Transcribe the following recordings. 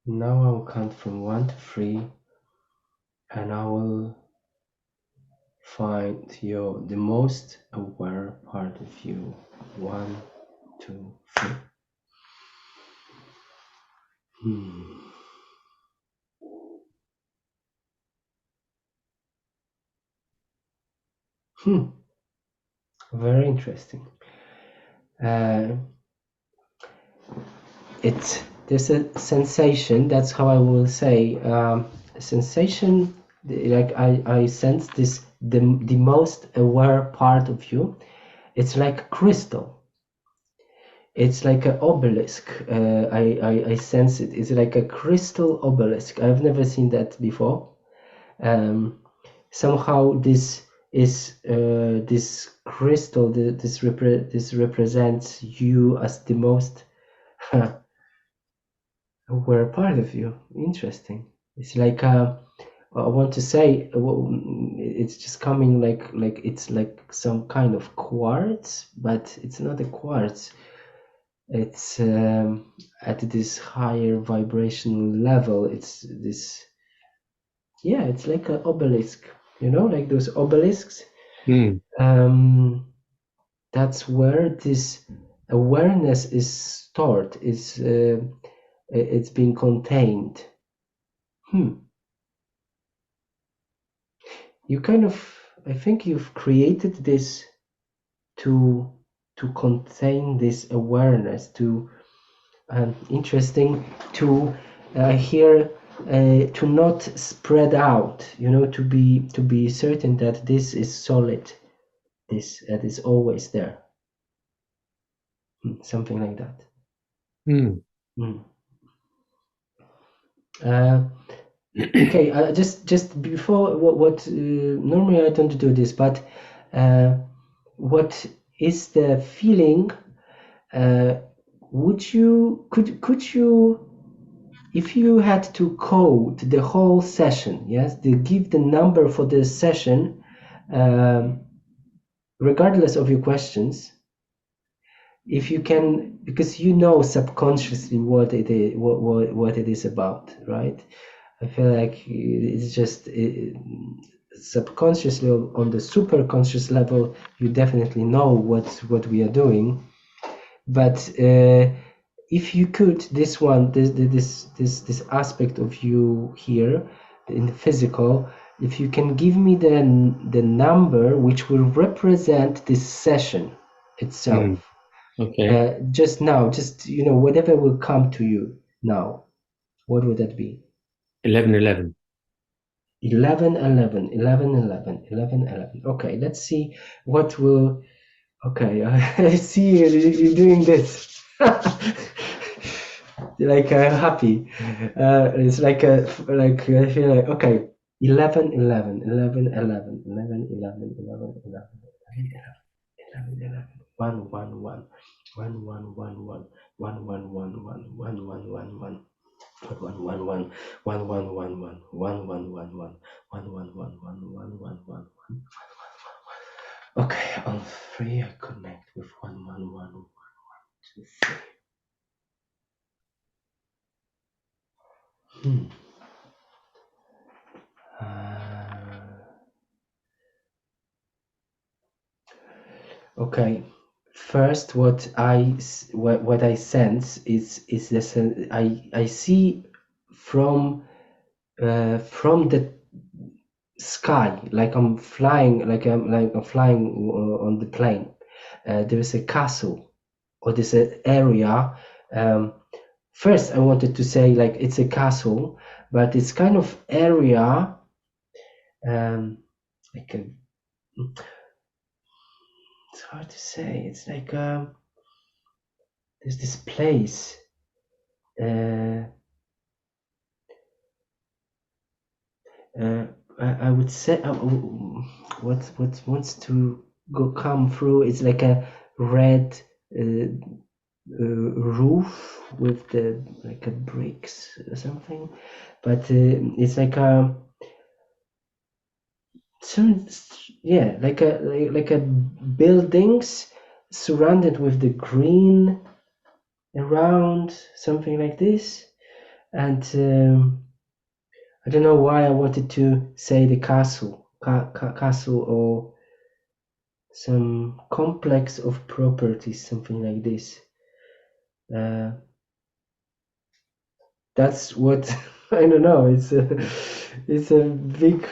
Now I will count from 1 to 3, and I will find the most aware part of you. 1, 2, 3. Very interesting. There's a sensation. That's how I will say. A sensation. Like I sense this. The most aware part of you. It's like a crystal. It's like an obelisk. I sense it. It's like a crystal obelisk. I've never seen that before. Somehow this is this crystal. This represents you as the most aware part of you. Interesting. It's like I want to say it's just coming like it's like some kind of quartz, but it's not a quartz. It's at this higher vibrational level. It's this, yeah, it's like an obelisk, like those obelisks. That's where this awareness is stored, it's being contained. You kind of, I think you've created this to contain this awareness, to interesting, to here to not spread out, to be certain that this is solid, this that is always there. Something like that. Okay, just before what normally I don't do this, but what is the feeling? Could you, if you had to code the whole session, yes, to give the number for the session, regardless of your questions, if you can, because subconsciously what it is, what it is about, right? I feel like it's just subconsciously on the super conscious level, you definitely know what we are doing, but if you could, this aspect of you here in the physical, if you can give me the number which will represent this session itself. Okay. Just now, whatever will come to you now, what would that be? 1111. 11, 11, 11, 11, 11, 11. Okay, let's see what will. Okay, I see you're doing this. Like happy. It's like I feel like, okay, 11, 11, 11, 11, 11, 11, 11, 11, 11, 11, 1, 1, 1, 1, 1, 1, 1, 1, 1, 1, 1, 1, 1, 1, 1. 111 Okay, on 3 I connect with 111 2 3. Okay, first what I sense is this. I see from the sky, like I'm flying, like I'm flying on the plane. There is a castle, or there's an area. First, I wanted to say like it's a castle, but it's kind of area, like a, it's hard to say. It's like there's this place. I would say what wants to come through. It's like a red roof with the like a bricks or something, but it's like a some yeah like a buildings surrounded with the green around, something like this. And I don't know why I wanted to say the castle or some complex of properties, something like this. Uh, that's what I don't know. It's a big.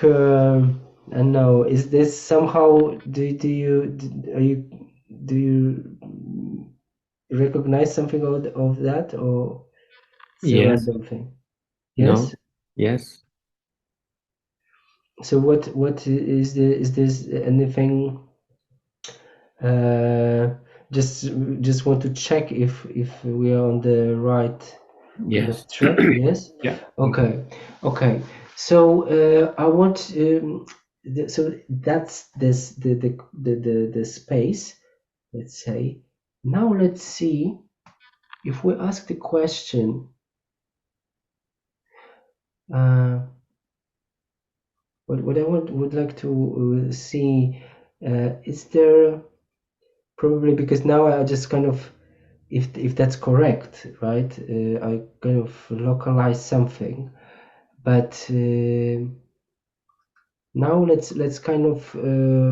I don't know. Is this somehow? Do you recognize something of that, or it's a Yes. random thing? Yes. No. Yes. So what is the is this anything? Uh, just want to check if we are on the right kind Yes. of track. Yes. Yeah. Okay. Okay. So I want so that's this the space. Let's say now let's see if we ask the question. Uh, what I would like to see is there probably because now I just kind of if that's correct, right? I kind of localize something, but now let's kind of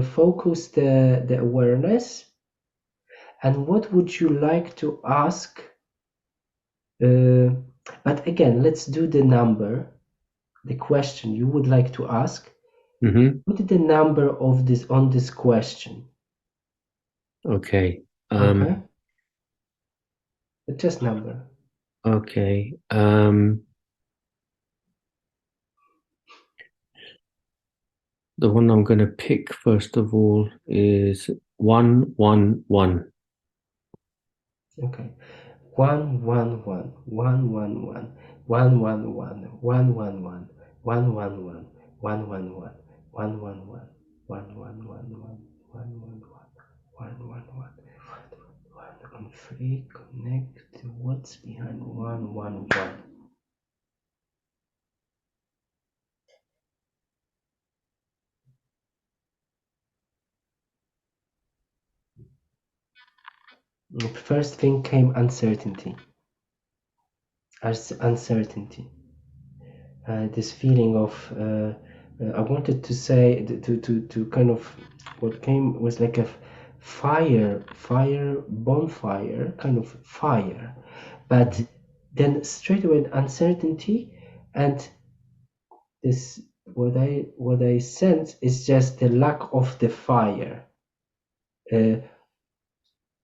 focus the awareness. And what would you like to ask? Uh, but again, let's do the number, the question you would like to ask. Mm-hmm. What is the number of this on this question? Okay. Okay, just number. Okay. The one I'm going to pick first of all is 111. Okay. 111 111 111 111 111 111 111 111 111 I'm free connect to what's behind 111. The first thing came uncertainty. As uncertainty. This feeling of I wanted to say to kind of what came was like a fire bonfire kind of fire, but then straight away uncertainty, and this what I sense is just the lack of the fire uh,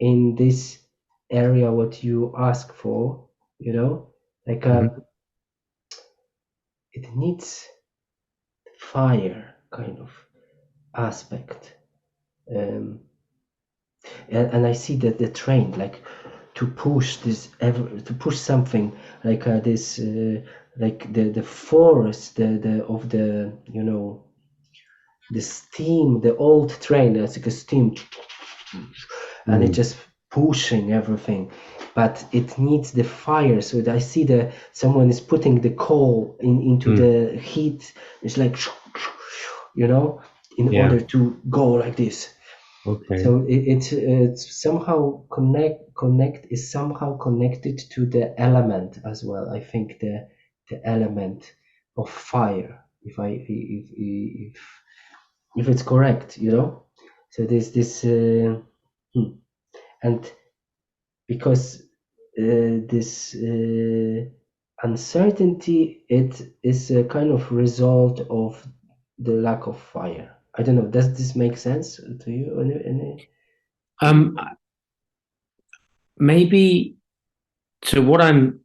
in this area what you ask for, like Mm-hmm. it needs fire kind of aspect. Um, and I see that the train like to push this to push something like this like the force the of the the steam, the old train, that's like a steam, and it Mm. just pushing everything, but it needs the fire. So I see the someone is putting the coal into Mm. the heat. It's like in Yeah. order to go like this. Okay. So it's somehow connect is somehow connected to the element as well. I think the element of fire. If it's correct, So there's this and because this uncertainty, it is a kind of result of the lack of fire. I don't know. Does this make sense to you? Um, Maybe. So what I'm,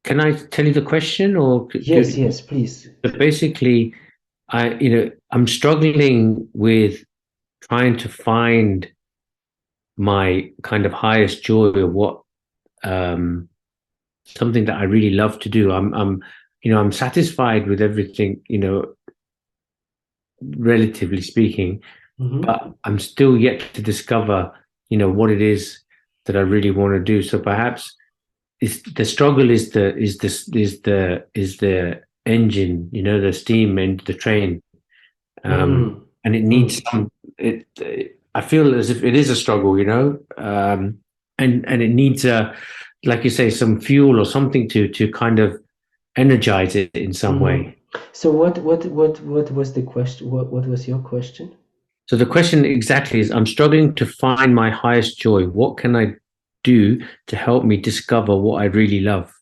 can I tell you the question or Yes, yes, please. but basically, I'm struggling with trying to find my kind of highest joy or what, um, something that I really love to do. I'm satisfied with everything, relatively speaking, Mm-hmm. but I'm still yet to discover, what it is that I really want to do. So perhaps the struggle is the engine, the steam and the train, Mm. and it Mm. needs I feel as if it is a struggle, and it needs like you say, some fuel or something to kind of energize it in some Mm. way. So what was the question? What was your question? So the question exactly is, I'm struggling to find my highest joy. What can I do to help me discover what I really love?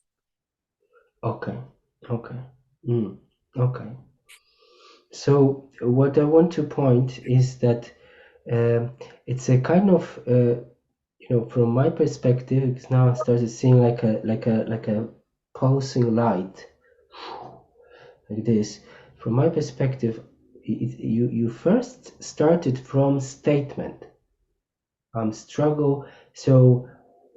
Okay, okay, mm. Okay. So what I want to point is that it's a kind of from my perspective, because now I started seeing like a pulsing light like this. From my perspective, you first started from statement. Struggle. So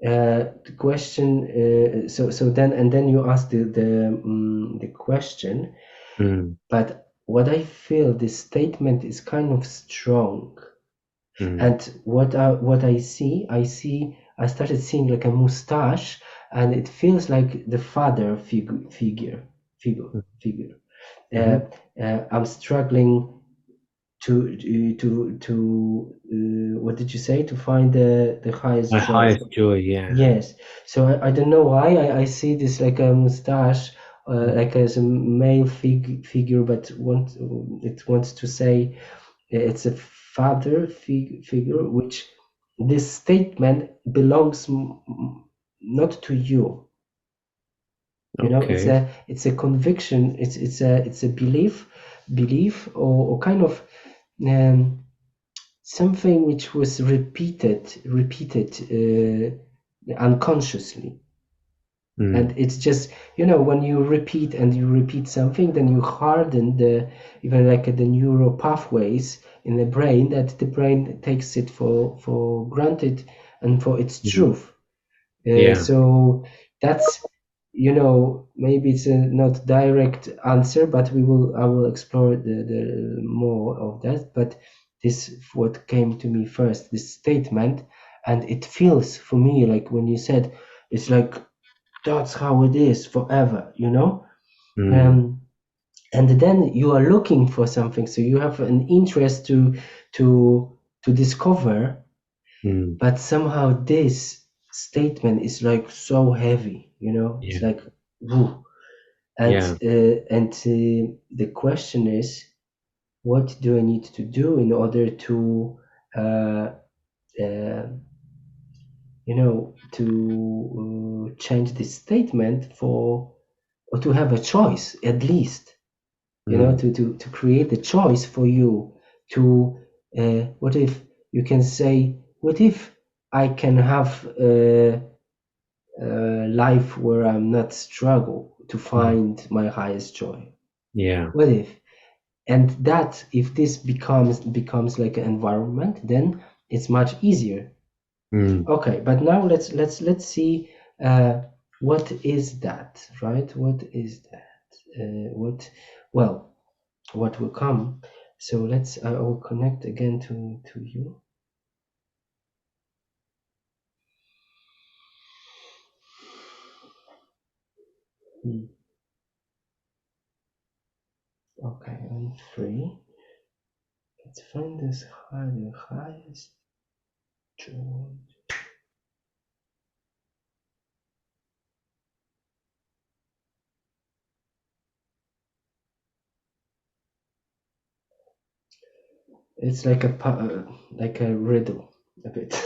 the question. So then and then you ask the question. Mm, But what I feel this statement is kind of strong. mm, And what I started seeing like a mustache, and it feels like the father figure figure. Uh, mhm. I'm struggling what did you say, to find the highest My joy. highest joy, yeah. Yes. So I don't know why I see this like a mustache, like as a male figure, but it wants to say it's a father figure, which this statement belongs not to you. You know, Okay. it's a conviction. It's a belief or kind of um, something which was repeated unconsciously. And Mm, it's just, when you repeat something, then you harden the even like the neural pathways in the brain, that the brain takes it for granted and for its mm. truth. Yeah. So that's, maybe it's a not direct answer, but I will explore the more of that. But this what came to me first, this statement, and it feels for me like when you said it's like that's how it is forever. Mm, Um, and then you are looking for something, so you have an interest to discover, mm. but somehow this statement is like so heavy. It's Yeah. like woo. and Yeah. the question is, what do I need to do in order to uh, uh, change this statement, for or to have a choice, at least, Mm, to create a choice for you to what if you can say, what if I can have a life where I'm not struggle to mm. find my highest joy. Yeah. What if? And that, if this becomes like an environment, then it's much easier. Mm, Okay, but now let's see what is that, right? What is that? Well, what will come. So I will connect again to you. Hmm. Okay, I'm free. Let's find the highest joy. It's like like a riddle, a bit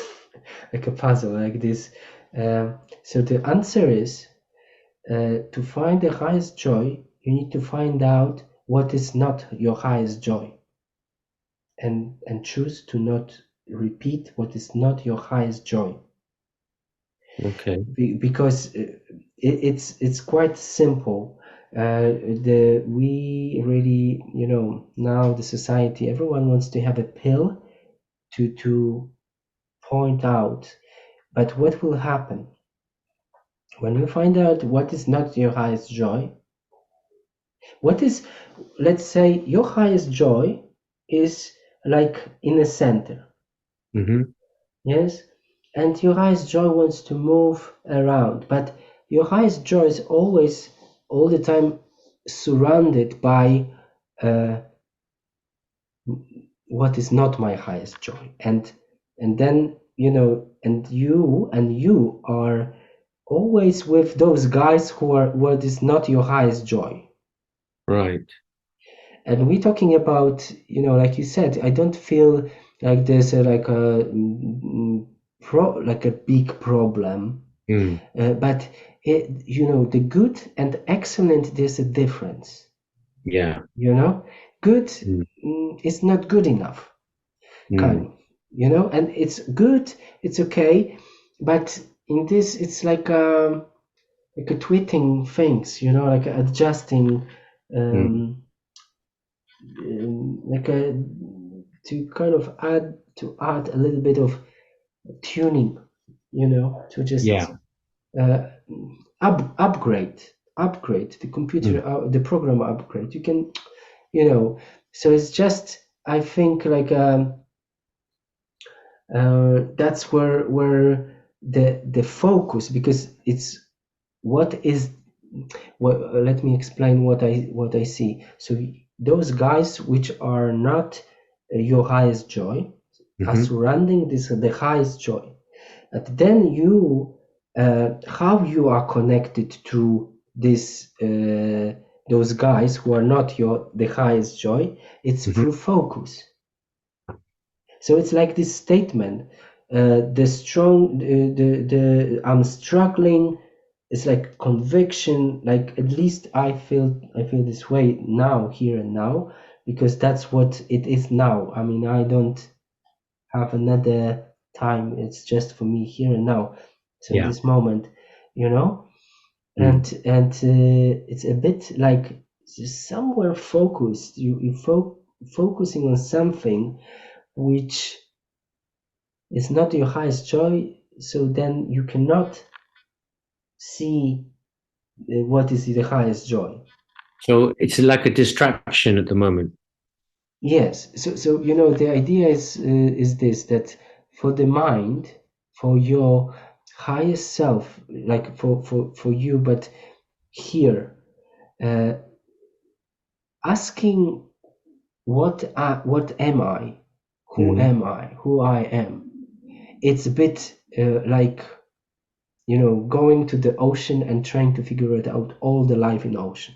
like a puzzle, like this. So the answer is, to find the highest joy, you need to find out what is not your highest joy, and choose to not repeat what is not your highest joy. okay. Because it's quite simple. The we really, now the society, everyone wants to have a pill to point out. But what will happen when you find out what is not your highest joy? What is, let's say, your highest joy is like in the center, Hmm. yes? And your highest joy wants to move around, but your highest joy is always, all the time, surrounded by uh, what is not my highest joy. And then, and you are always with those guys who are what is not your highest joy. Right. And we're talking about, like you said, I don't feel like there's like a big problem, Mm. but the good and excellent, there's a difference. Yeah. Good Mm. is not good enough, kind Mm. of, and it's good, it's okay, but in this, it's like a tweeting things, like adjusting, Mm. um, like a to kind of add a little bit of tuning, to Yeah. just uh, upgrade the Mm. computer, the program upgrade. You can, so it's just, I think, like that's where the focus, because it's what is what let me explain what I see. So those guys which are not your highest joy are Hmm. surrounding this the highest joy, and then you how you are connected to this those guys who are not the highest joy, it's Hmm. through focus. So it's like this statement, the strong, the I'm struggling. It's like conviction. Like at least I feel this way now, here and now, because that's what it is now. I mean, I don't have another time. It's just for me here and now. So in Yeah. this moment, you know, Mm. and it's a bit like somewhere focused. Focusing on something which is not your highest joy, so then you cannot see what is the highest joy. So it's like a distraction at the moment. Yes, so the idea is this, that for the mind, for your highest self, like for you, but here, uh, asking what am I, Mm. who I am. It's a bit like going to the ocean and trying to figure it out, all the life in the ocean.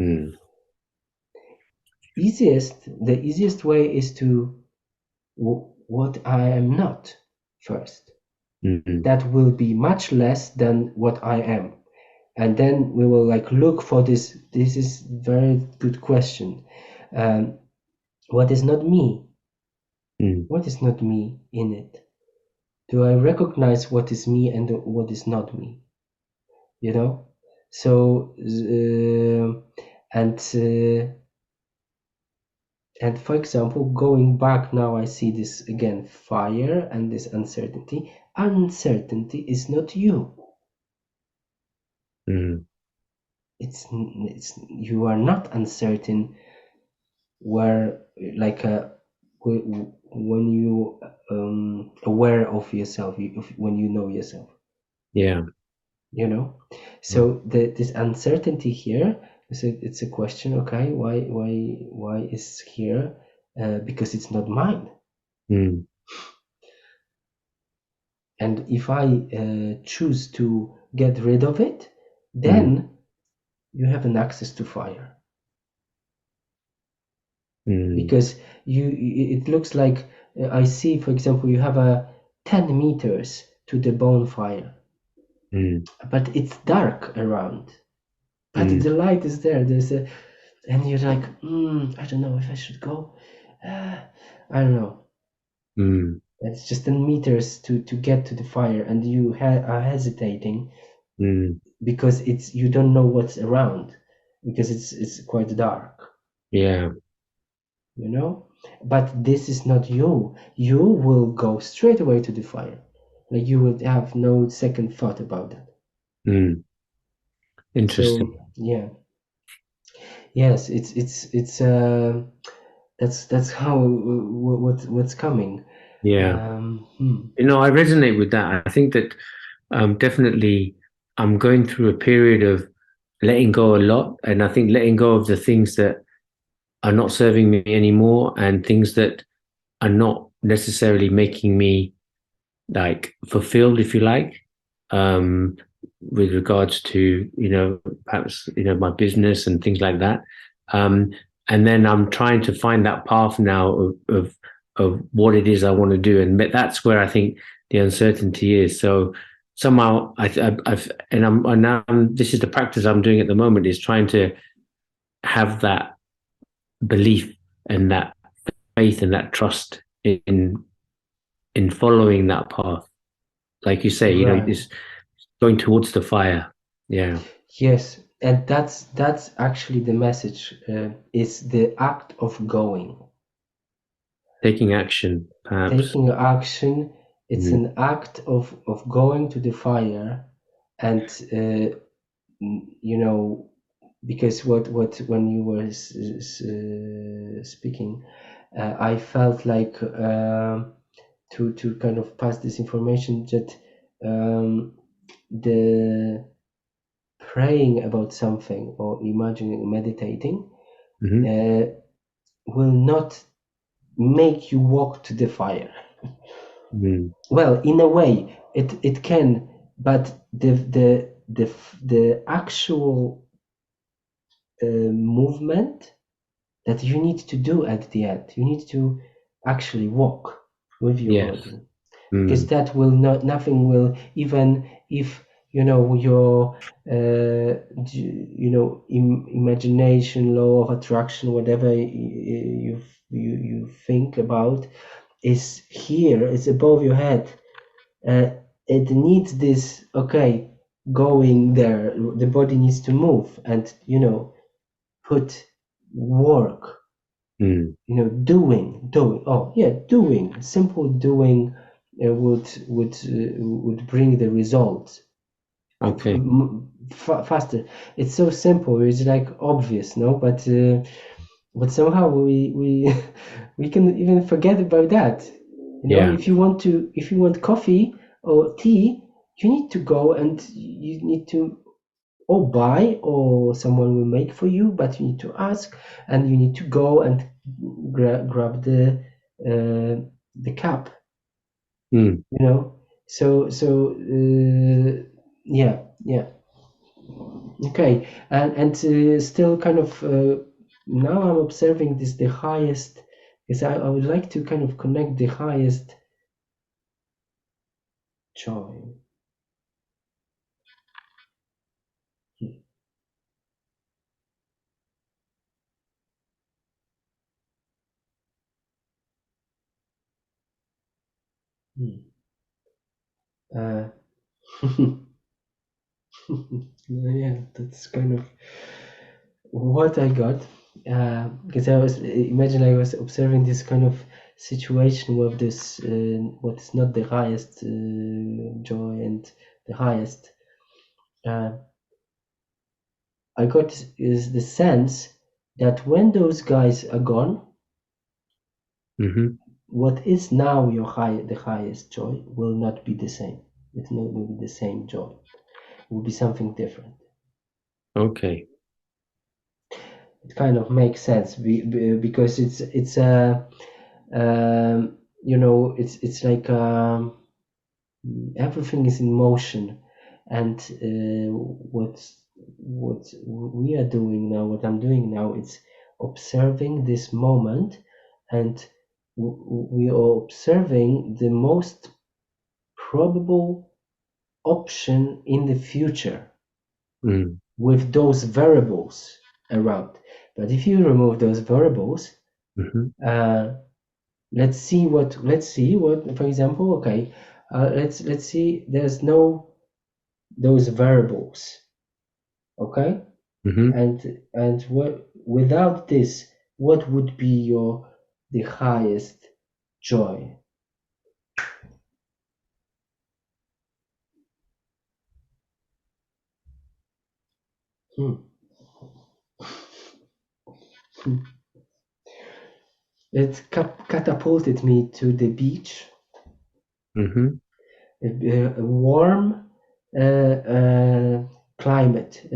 Mm. The easiest way is to what I am not first. Mm. That will be much less than what I am. And then we will like look for this. This is very good question. Um, what is not me? Mm. What is not me in it? Do I recognize what is me and what is not me? You know? So, and and for example, going back now, I see this again, fire and this uncertainty. Uncertainty is not you. Mm. It's you are not uncertain where like when you aware of yourself, when you know yourself, Yeah. you know. Mm. So this uncertainty here is it's a question. Okay, why is here? Because it's not mine. Mm. And if I choose to get rid of it, Mm. then you have an access to fire, Mm. because it looks like I see, for example, you have a 10 meters to the bonfire, Mm. but it's dark around, but Mm. the light is there. And you're like, I don't know if I should go. uh, I don't know. Mm. It's just 10 meters to get to the fire, and you are hesitating Mm. because it's you don't know what's around, because it's quite dark, Yeah. you know. But this is not you. You will go straight away to the fire, like you would have no second thought about that. Mm. Interesting. So yeah, yes, it's that's how what's coming. Yeah. Hmm. I resonate with that. I think that definitely I'm going through a period of letting go a lot. And I think letting go of the things that are not serving me anymore and things that are not necessarily making me like fulfilled, if you like. with regards to, perhaps, my business and things like that. Um, and then I'm trying to find that path now of what it is I want to do. And that's where I think the uncertainty is. So somehow I've and I'm and now this is the practice I'm doing at the moment, is trying to have that belief and that faith and that trust in following that path. Like you say, Right. this going towards the fire. Yeah. Yes, and that's actually the message. It's the act of going, Taking action, perhaps. taking action. It's Mm-hmm. an act of going to the fire, and because what when you were speaking, I felt like to kind of pass this information that the praying about something or imagining, meditating, Mm-hmm. uh, will not make you walk to the fire. Mm. Well, in a way, it can, but the actual movement that you need to do at the end, you need to actually walk with your Yes. body, because Mm. that will not, nothing will, even if your imagination, law of attraction, whatever you think about is here, it's above your head. It needs this, okay, going there, the body needs to move and put work, Mm. doing, oh yeah, doing, simple doing would bring the results Okay. faster. It's so simple, it's like obvious, no, but somehow we we can even forget about that. Yeah. If you want coffee or tea, you need to go and you need to or buy, or someone will make for you, but you need to ask, and you need to go and grab the cup, Mm. yeah, yeah. Okay, and still kind of now I'm observing this the highest, because I would like to kind of connect the highest joy. Hmm. Uh, yeah, that's kind of what I got. Because I was imagine I was observing this kind of situation with this what's not the highest joy and the highest. Uh, I got is the sense that when those guys are gone, Mm-hmm. what is now the highest joy will not be the same. It's not will be the same joy. It will be something different. Okay. It kind of makes sense because it's a it's like everything is in motion, and what we are doing now, what I'm doing now, it's observing this moment, and we are observing the most probable option in the future Mm. with those variables around. But if you remove those variables, Mm-hmm. uh, let's see what, for example, okay, let's see, there's no those variables, okay, Mm-hmm. and what without this, what would be the highest joy? Hmm. It catapulted me to the beach, Mm-hmm. a warm climate.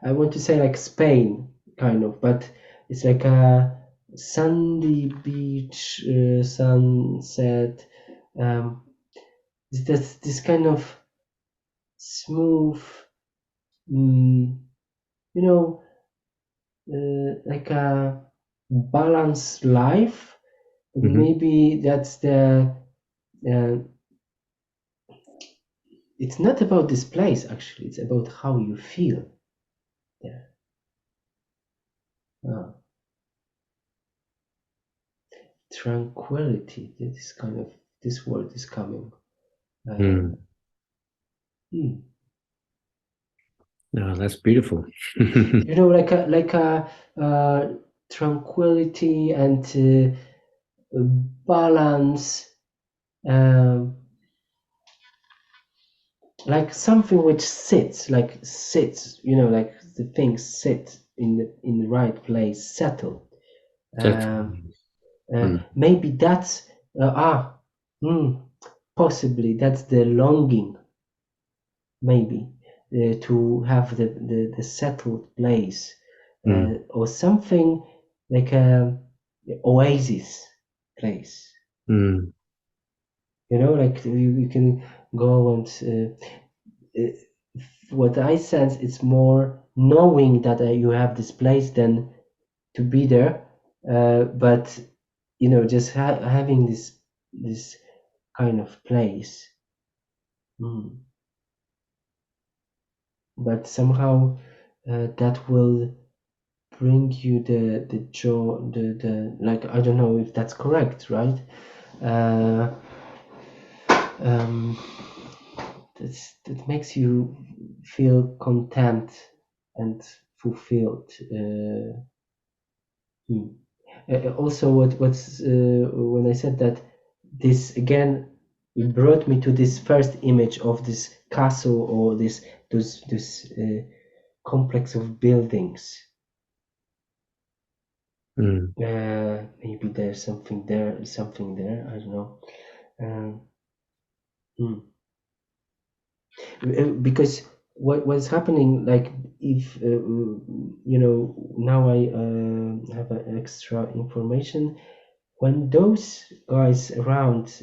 I want to say like Spain, kind of, but it's like a sandy beach, sunset. It's this kind of smooth, mm, you know, like a balanced life. Hmm. Maybe that's the. Uh, it's not about this place actually. It's about how you feel there. Ah, tranquility. This kind of this word is coming. Uh, Mm. hmm. No, that's beautiful. Like a tranquility and balance, um, like something which sits, like the things sit in the right place, settle. That's Maybe that's hmm, possibly that's the longing, maybe to have the settled place, or something like a oasis place. Like you can go and uh, what I sense it's more knowing that you have this place than to be there, but just having this kind of place. Mm. But somehow that will bring you the joy, the like, I don't know if that's correct, right? uh, um, that makes you feel content and fulfilled. Hmm. Also, what's when I said that, this again it brought me to this first image of this castle, or this complex of buildings. Maybe there's something there. I don't know. Um, hmm. Because what's happening, like, if now I have extra information. When those guys around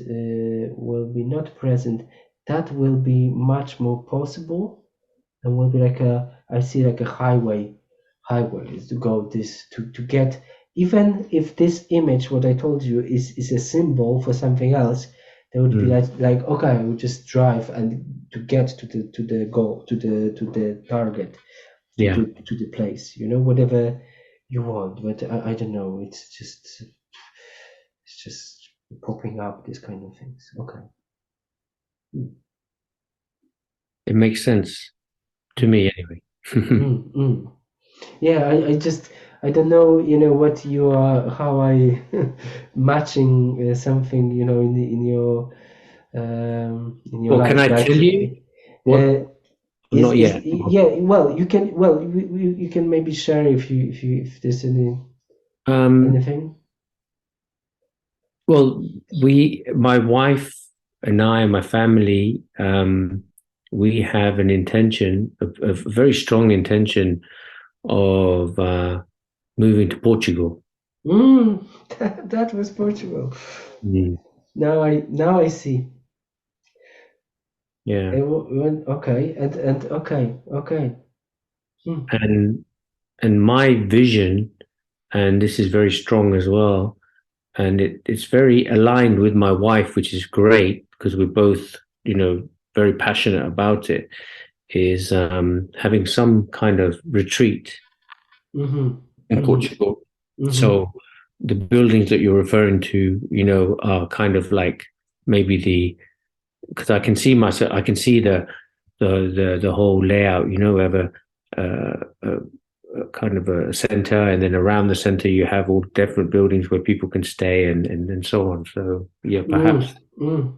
will be not present, that will be much more possible, and will be like I see like a highway is to go this to get, even if this image what I told you is a symbol for something else. There would be mm. like okay, I would just drive and to get to the goal, to the target, to Yeah, the place, whatever you want. But I don't know, it's just popping up these kind of things. Okay. Mm, it makes sense to mm, me anyway. mm, mm. Yeah, I don't know, what you are, how I matching something, in your Well, can life, I but tell you what? uh, is Not is yet. yeah. Well, you can maybe share if there's Um, anything. well, my wife and I, and my family, we have an intention, a very strong intention of moving to Portugal. That was Portugal. Mm. Now I see. Yeah, Okay, and okay. Hmm. and my vision, and this is very strong as well, and it's very aligned with my wife, which is great because we're both, very passionate about it. Is having some kind of retreat Mm-hmm. in Mm-hmm. Portugal. Mm-hmm. So the buildings that you're referring to, are kind of like maybe because I can see the whole layout. We have a kind of a center, and then around the center you have all different buildings where people can stay and so on. So yeah, Mm, perhaps mm,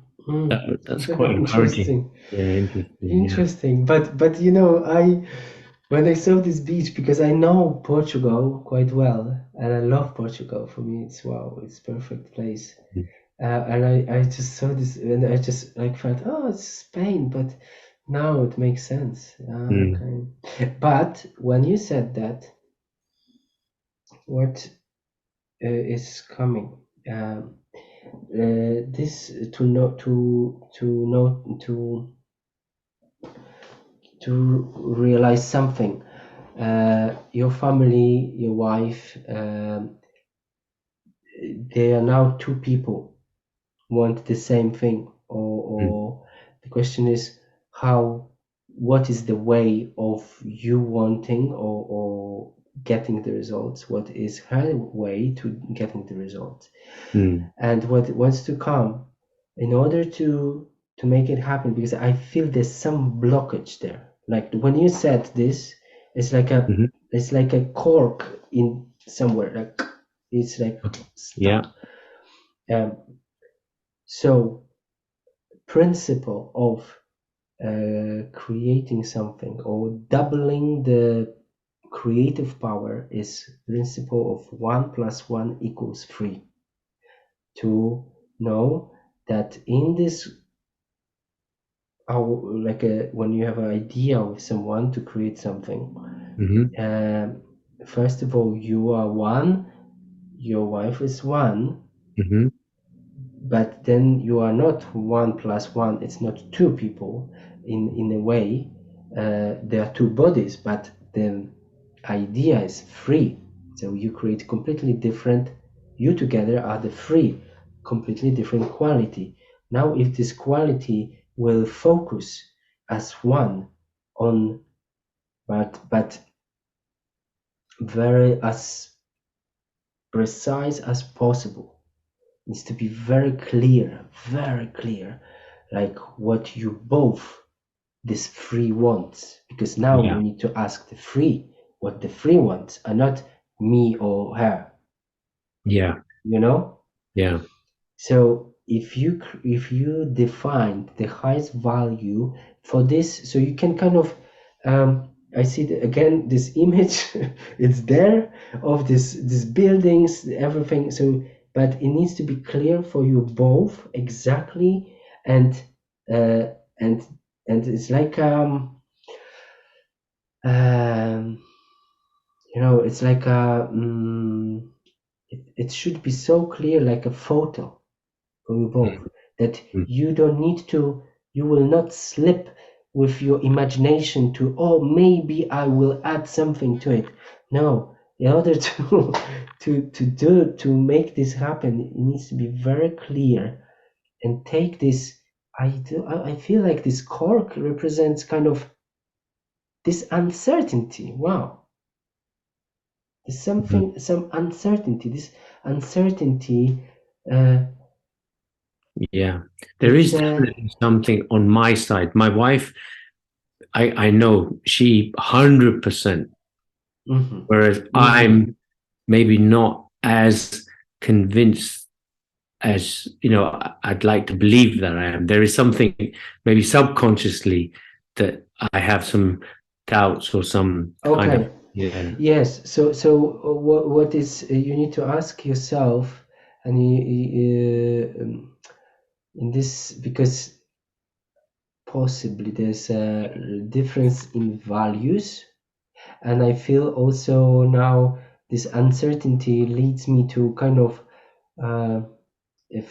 that's quite Very encouraging. interesting. Yeah, interesting. Yeah. Interesting. But I when I saw this beach, because I know Portugal quite well and I love Portugal. For me, it's wow, it's perfect place. And I just saw this and I just like felt, oh, it's Spain, but now it makes sense. Mm. Okay. But when you said that, what is coming? This to know to realize something. Your family, your wife, they are now two people want the same thing, mm, or the question is how, what is the way of you wanting or getting the results, what is her way to getting the results, mm, and what wants to come in order to make it happen, because I feel there's some blockage there. Like when you said this, it's like a mhm. it's like a cork in somewhere, like it's like Okay. Yeah. stuck. um, so principle of creating something or doubling the creative power is principle of 1 plus 1 equals 3. To know that in this, like when you have an idea with someone to create something, Hmm. um, first of all you are one, your wife is one, Hmm. but then you are not 1 plus 1, it's not two people. In a way, there are two bodies, but the idea is free, so you create completely different, you together are the free, completely different quality. Now if this quality will focus as one on, but very as precise as possible, needs to be very clear, like what you both, this free wants. Because now we Yeah. need to ask the free what the free wants, and not me or her, Yeah. you know? Yeah. So if you define the highest value for this, so you can kind of, I see again this image, it's there of this buildings, everything. So, but it needs to be clear for you both exactly, and uh, and and it's like um it's like it should be so clear, like a photo for you both, Mm, that mm. you don't need to, you will not slip with your imagination to, oh, maybe I will add something to it. No, in order to to make this happen, it needs to be very clear, and take this. I feel like this cork represents kind of this uncertainty. Wow, there's Mhm. something, some uncertainty, this uncertainty. uh Yeah. There it's is definitely something on my side. My wife, I know she 100%, mhm, whereas mhm. I'm maybe not as convinced as, I'd like to believe that I am. There is something maybe subconsciously that I have some doubts or some kind of, Okay. yeah. Yes. So what is, you need to ask yourself, and in this, because possibly there's a difference in values, and I feel also now this uncertainty leads me to kind of uh, a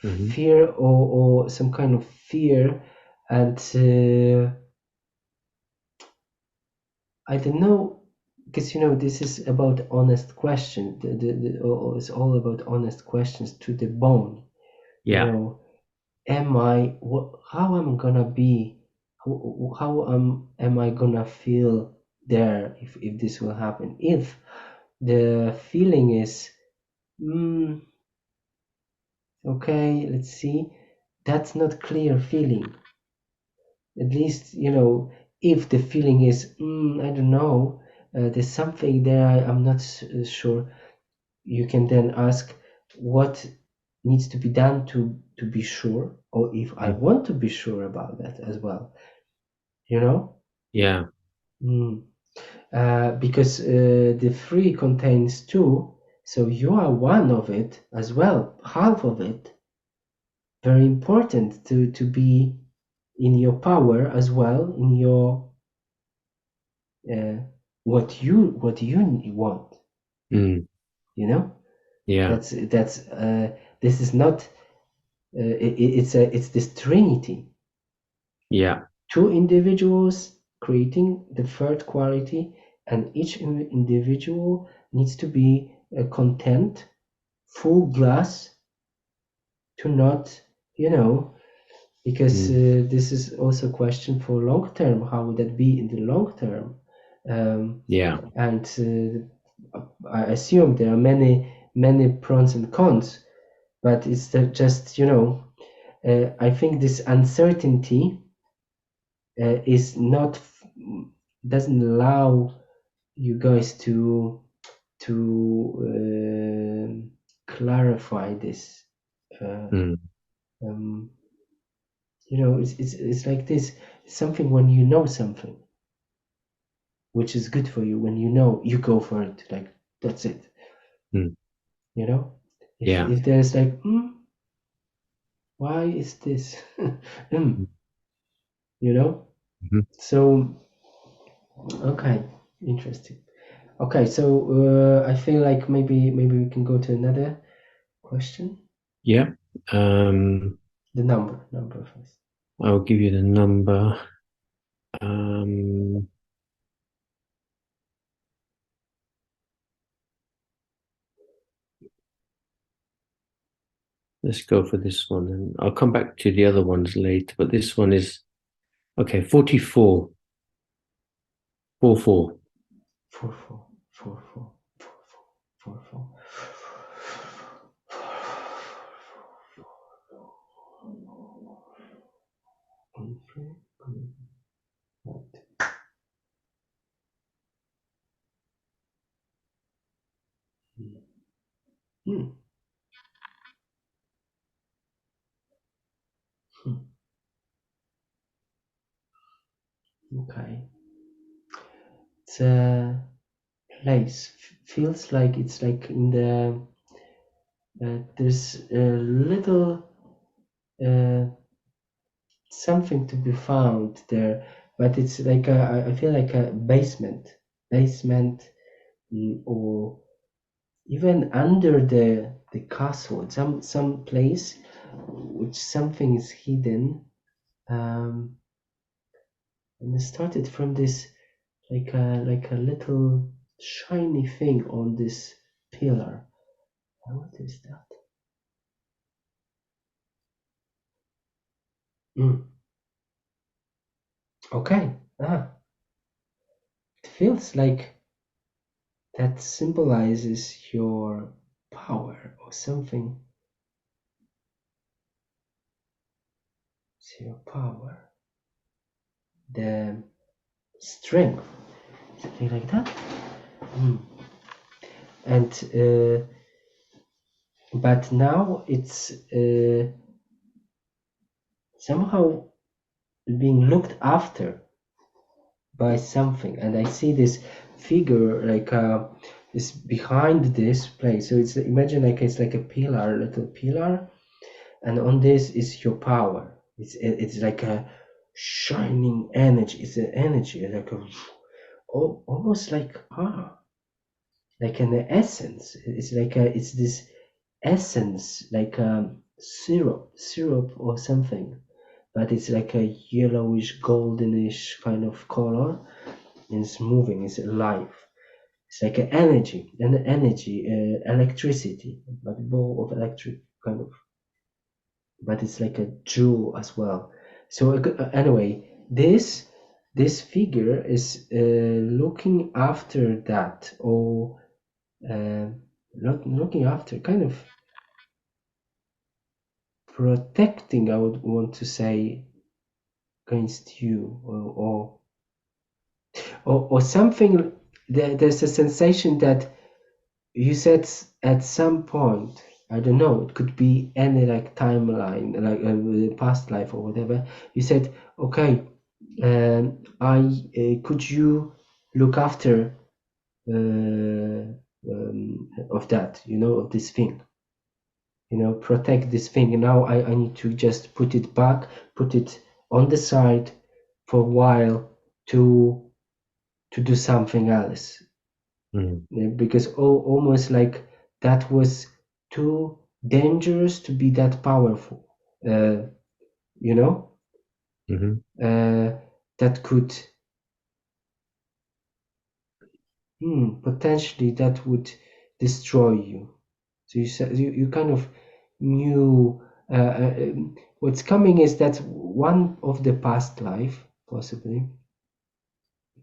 Hmm. fear, or some kind of fear, and I don't know, because this is about honest question. It's all about honest questions to the bone. You Yeah. know, am I? How am I gonna be? How am I gonna feel there if this will happen? If the feeling is, mm, okay, let's see, that's not clear feeling. At least, if the feeling is, I don't know, there's something there, I'm not sure, you can then ask what needs to be done to be sure, or if I Mm. want to be sure about that as well, you know. Yeah. Mm. Because the three contains two, so you are one of it as well, half of it. Very important to be in your power as well, in your uh, what you want, Mm. you know. Yeah. That's this is not it's this trinity. Yeah. Two individuals creating the third quality, and each individual needs to be content, full glass, to not, you know, because Mm. this is also a question for long term. How would that be in the long term? Yeah. And I assume there are many pros and cons, but it's just, I think this uncertainty is not doesn't allow you guys to clarify this. Uh, Mm. um, it's like this. It's something when you know something, which is good for you. When you know, you go for it. Like that's it. Mm. You know, if Yeah. if there's like, why is this? Mm. You know. Mhm. So okay, interesting. Okay, so I feel like maybe we can go to another question. Yeah. Um, The number first. I'll give you the number. Um, let's go for this one, and I'll come back to the other ones later. But this one is okay. 44, 44. 4 4 4 4 4 4 Hmm. Hmm. Okay. It's a place. Feels like it's like in the there's a little uh, something to be found there, but it's like I feel like a basement, or even under the castle, some place which something is hidden. Um, and it started from this like a little shiny thing on this pillar. What is that? Mm. Okay. It feels like that symbolizes your power or something. It's your power, the strength, something like that. Mm. And but now it's somehow being looked after by something, and I see this figure like is behind this place. So it's imagine like it's like a pillar, little pillar, and on this is your power. It's like a shining energy. It's an energy like a almost like an essence. It's this essence like syrup or something, but it's like a yellowish goldenish kind of color, and it's moving, it's alive. It's like an energy, electricity, but a ball of electric kind of, but it's like a jewel as well. So anyway, this figure is looking after that, or uh, not looking after, kind of protecting, I would want to say, against you, or something. There's a sensation that you said at some point, I don't know, it could be any like timeline, like past life or whatever. You said, okay, I could you look after of that, of this thing, protect this thing. And now I need to just put it back, put it on the side for a while to do something else. Mm. Yeah, because almost like that was too dangerous to be that powerful, uh, you know Mm-hmm. that could potentially that would destroy you. So you kind of knew what's coming is that one of the past life, possibly,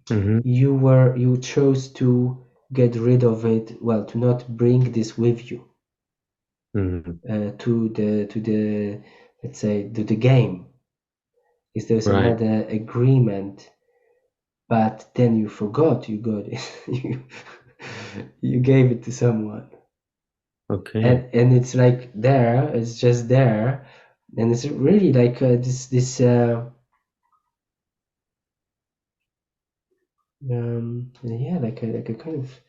Mm-hmm. you chose to get rid of it, well, to not bring this with you Mm-hmm. to the let's say to the game. Is there's Right. another agreement, but then you forgot you got it. You gave it to someone, Okay. and it's like there, it's just there, and it's really like yeah, like a kind of,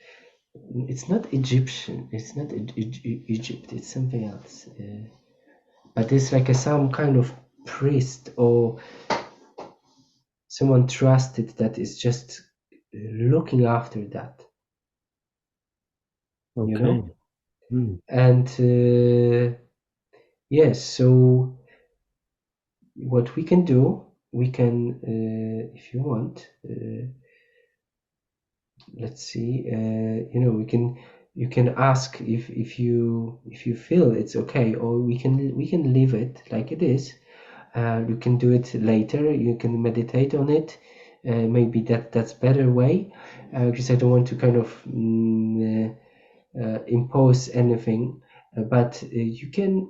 it's not Egyptian, it's not Egypt, it's something else, but it's like some kind of priest or someone trusted that is just looking after that, you Okay. know. Mm. And yes, so what we can do, we can, if you want, let's see, we can, you can ask if you feel it's okay, or we can leave it like it is. You can do it later, you can meditate on it. Maybe that's better way, because I don't want to kind of impose anything, but you can,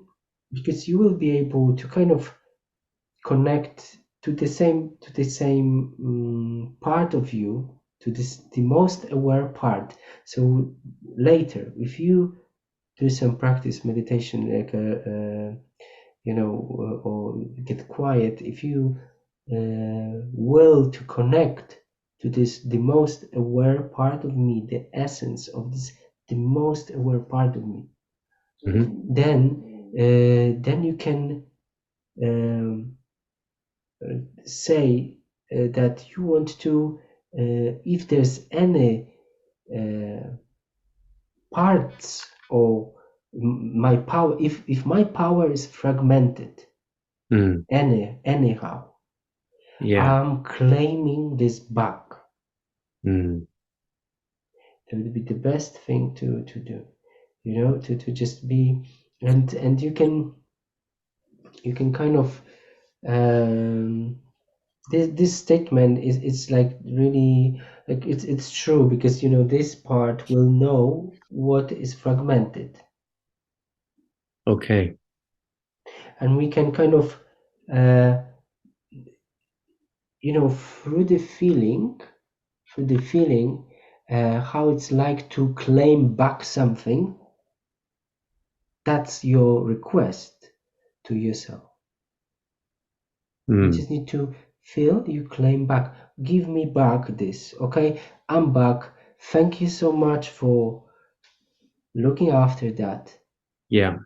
because you will be able to kind of connect to the same part of you, to this the most aware part. So later, if you do some practice meditation, like or get quiet, if you will to connect to this the most aware part of me, the essence of this, the most aware part of me, Mm-hmm. then you can um, say that you want to, if there's any uh, parts or my power, if my power is fragmented Mm. anyhow, Yeah. I'm claiming this back. Mm. That would be the best thing to do, to just be, and you can kind of, um, this statement is, it's like really, like it's true, because this part will know what is fragmented, Okay. and we can kind of, uh, through the feeling, how it's like to claim back something. That's your request to yourself. You Mm. just need to feel, you claim back, give me back this, okay, I'm back, thank you so much for looking after that. Yeah.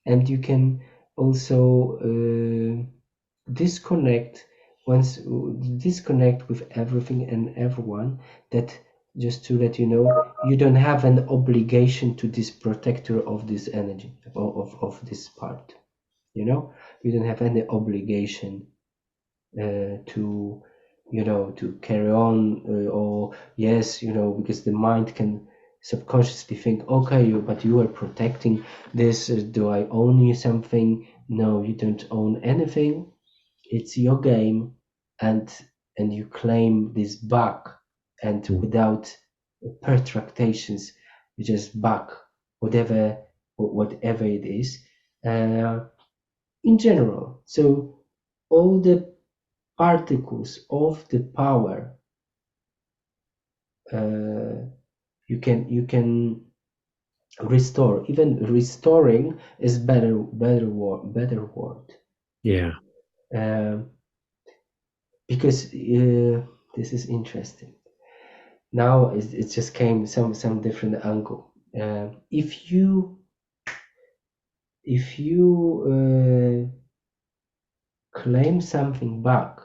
And you can also disconnect, once disconnect with everything and everyone, that, just to let you know, you don't have an obligation to this protector of this energy, of this part, you don't have any obligation to to carry on, or yes, because the mind can subconsciously think, okay, but you are protecting this, do I own you something? No, you don't own anything, it's your game, and you claim this back, and Mm. without pertractations, you just back whatever it is, uh, in general. So all the particles of the power, uh, you can restore. Even restoring is better word, Yeah. um, because this is interesting. Now it just came some different angle. If you claim something back,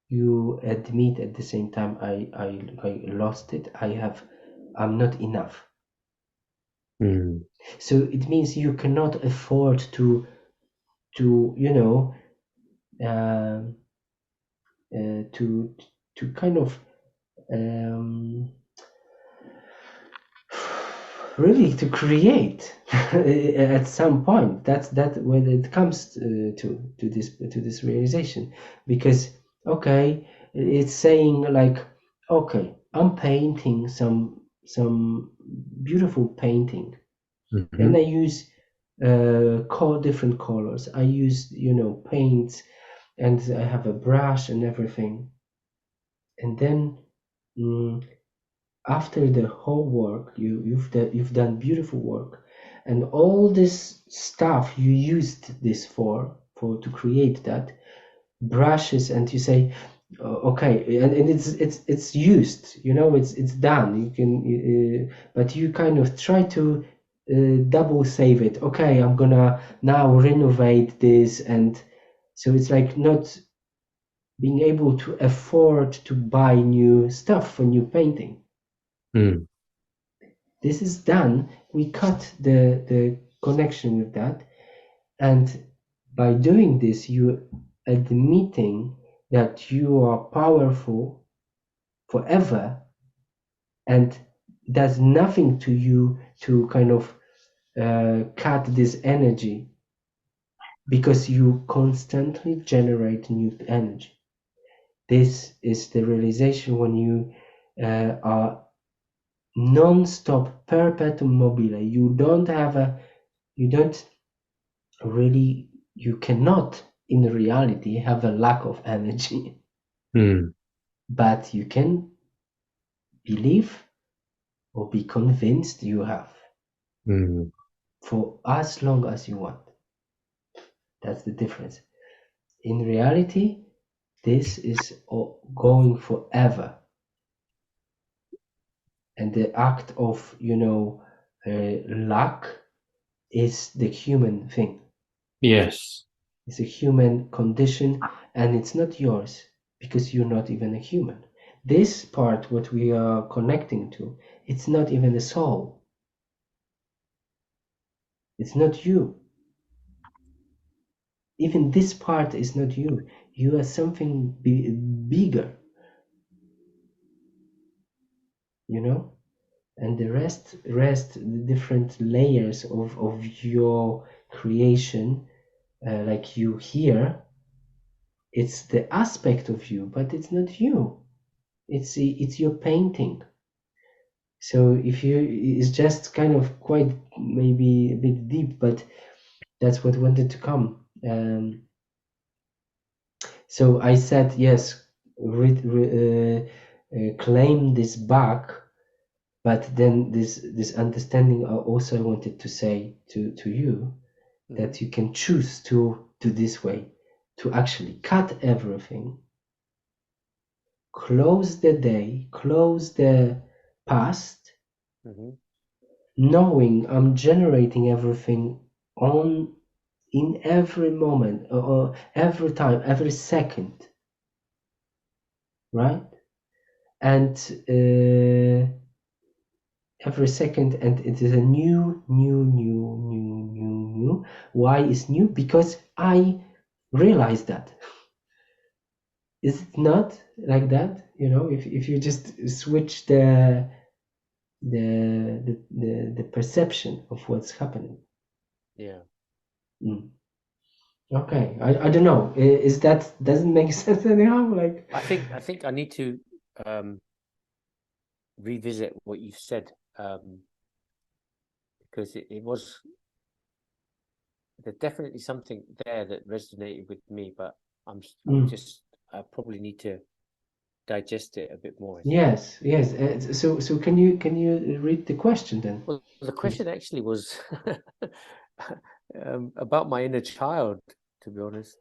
you admit at the same time, I lost it. I'm not enough. Mm. So it means you cannot afford to um, to kind of um, really to create at some point. That's when it comes to this realization, because okay, it's saying like, okay, I'm painting some beautiful painting, then I Hmm. use different colors. I use paints, and I have a brush and everything, and then mm, after the whole work, you've done beautiful work, and all this stuff you used this for to create that brushes, and you say, okay, and it's used, it's done. You can, but you kind of try to double save it. Okay, I'm gonna now renovate this, and so it's like not being able to afford to buy new stuff for new painting. Mm. This is done. We cut the connection with that, and by doing this, you admitting that you are powerful forever, and does nothing to you to kind of cut this energy, because you constantly generate new energy. This is the realization when you are non-stop perpetuum mobile. You cannot in reality have a lack of energy, Mm. but you can believe or be convinced you have Mm. for as long as you want. That's the difference. In reality, this is going forever, and the act of luck is the human thing. Yes. It's a human condition, and it's not yours, because you're not even a human. This part, what we are connecting to, it's not even a soul. It's not you. Even this part is not you. You are something bigger, you know? And the rest, the different layers of your creation, like you here, it's the aspect of you, but it's not you. It's your painting. So if you, it's just kind of quite maybe a bit deep, but that's what wanted to come. So I said yes, claim this back, but then this understanding also I wanted to say to you Hmm. that you can choose to do this way, to actually cut everything, close the day, close the past, Hmm. knowing I'm generating everything on in every moment, or every time, every second, right? And every second, and it is a new. Why is new? Because I realize that. Is it not like that? If you just switch the perception of what's happening. Yeah. Mm. Okay, I don't know. Is that doesn't make sense anyhow? Like, I think I need to um, revisit what you said, because it was, there's definitely something there that resonated with me, but I'm mm, just, I probably need to digest it a bit more, I think. yes. So can you read the question then, Well, the please? question actually was about my inner child, to be honest.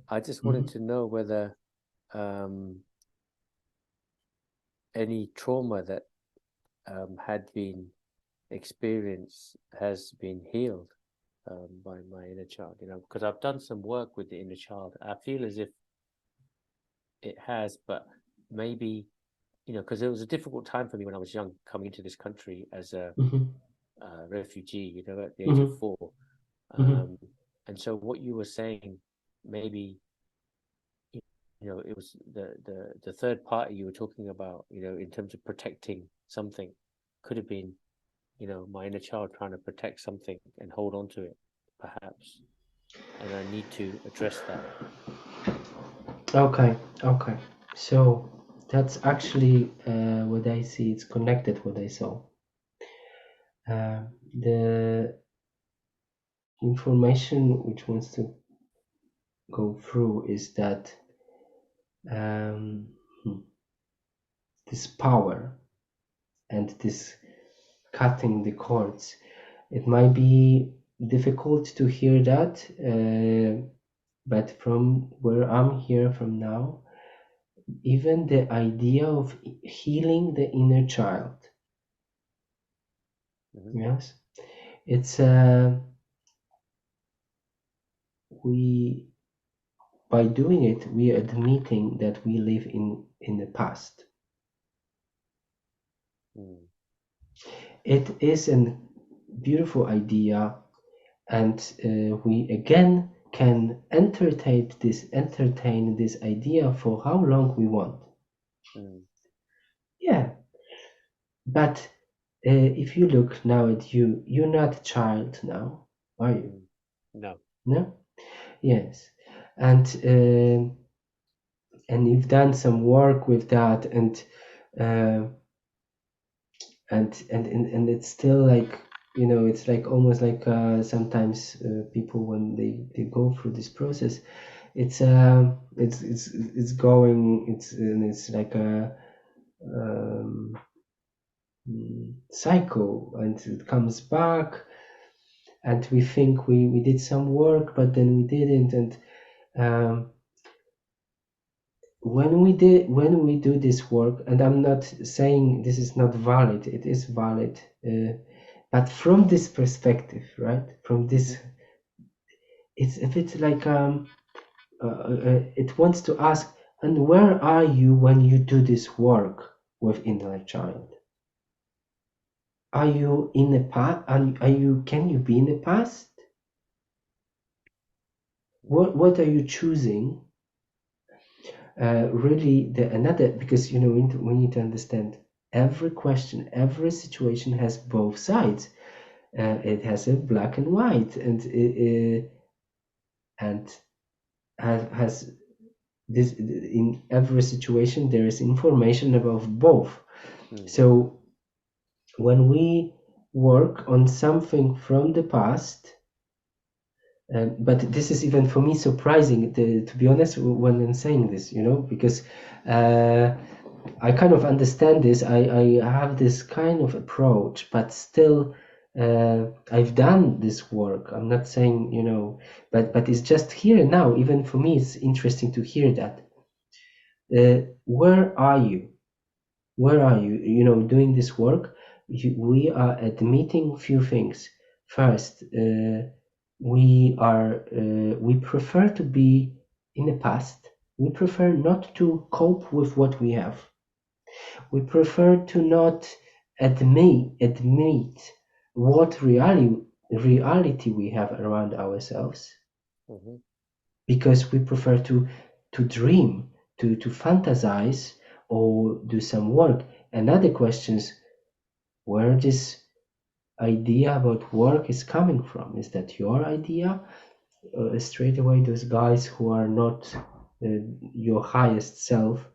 I just wanted Mhm. to know whether um, any trauma that had been experienced has been healed by my inner child, because I've done some work with the inner child. I feel as if it has, but maybe, because it was a difficult time for me when I was young, coming into this country as a Mhm. refugee, at the age of Mhm. 4. Mhm. Um, And so what you were saying, maybe, it was the third party you were talking about, in terms of protecting something, could have been, my inner child trying to protect something and hold on to it, perhaps. And I need to address that. Okay, okay. So that's actually what I see. It's connected what I saw. The information which wants to go through is that um, this power and this cutting the cords. It might be difficult to hear that, but from where I'm here from now, even the idea of healing the inner child, yes, it's we by doing it we are admitting that we live in the past. It is a beautiful idea, and we again can entertain this idea for how long we want. Yeah, but if you look now at you're not a child now, are you? No. No. Yes, and you've done some work with that, and it's still like, it's like almost like sometimes people when they go through this process, it's going, it's like a cycle, and it comes back, and we think we did some work, but then we didn't, and when we do this work, and I'm not saying this is not valid, it is valid, but from this perspective, right, from this, it's a bit like it wants to ask, and where are you when you do this work with inner child? Are you in the past? Are you? Can you be in the past? What are you choosing? Really, another, because we need to understand every question, every situation has both sides. It has a black and white, and has this, in every situation there is information about both. So when we work on something from the past, but this is even for me surprising, to be honest, when I'm saying this, because I kind of understand this. I have this kind of approach, but still, I've done this work. I'm not saying, but it's just here now. Even for me, it's interesting to hear that. Where are you? Where are you? Doing this work, we are admitting a few things. First, we prefer to be in the past. We prefer not to cope with what we have. We prefer to not admit what reality we have around ourselves, because we prefer to dream, to fantasize, or do some work. Another question is where this idea about work is coming from. Is that your idea? Straight away, those guys who are not your highest self,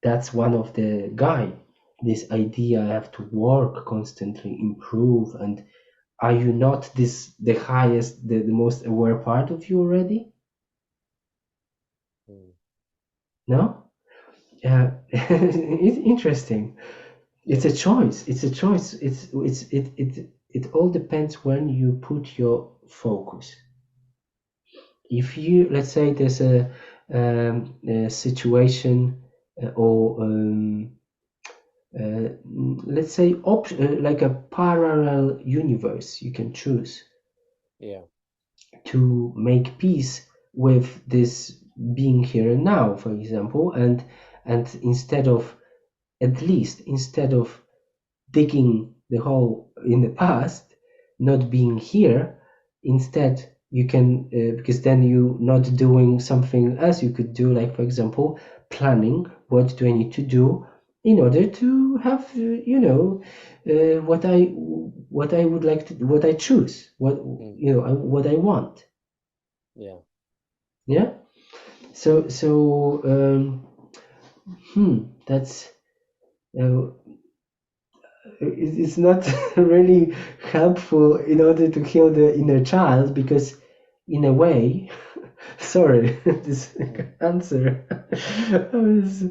that's one of the guy. This idea I have to work constantly, improve, and are you not the highest, the most aware part of you already? No? It's interesting. It's a choice. It's a choice. It all depends when you put your focus. If you, let's say there's a situation, or let's say like a parallel universe you can choose, to make peace with this being here and now, for example, and instead of digging the hole in the past, not being here, instead you can because then you not doing something else you could do, like for example planning what do I need to do in order to have what I would like to, what I choose, what what I want. Yeah. Yeah. That's it's not really helpful in order to heal the inner child, because in a way sorry this answer was,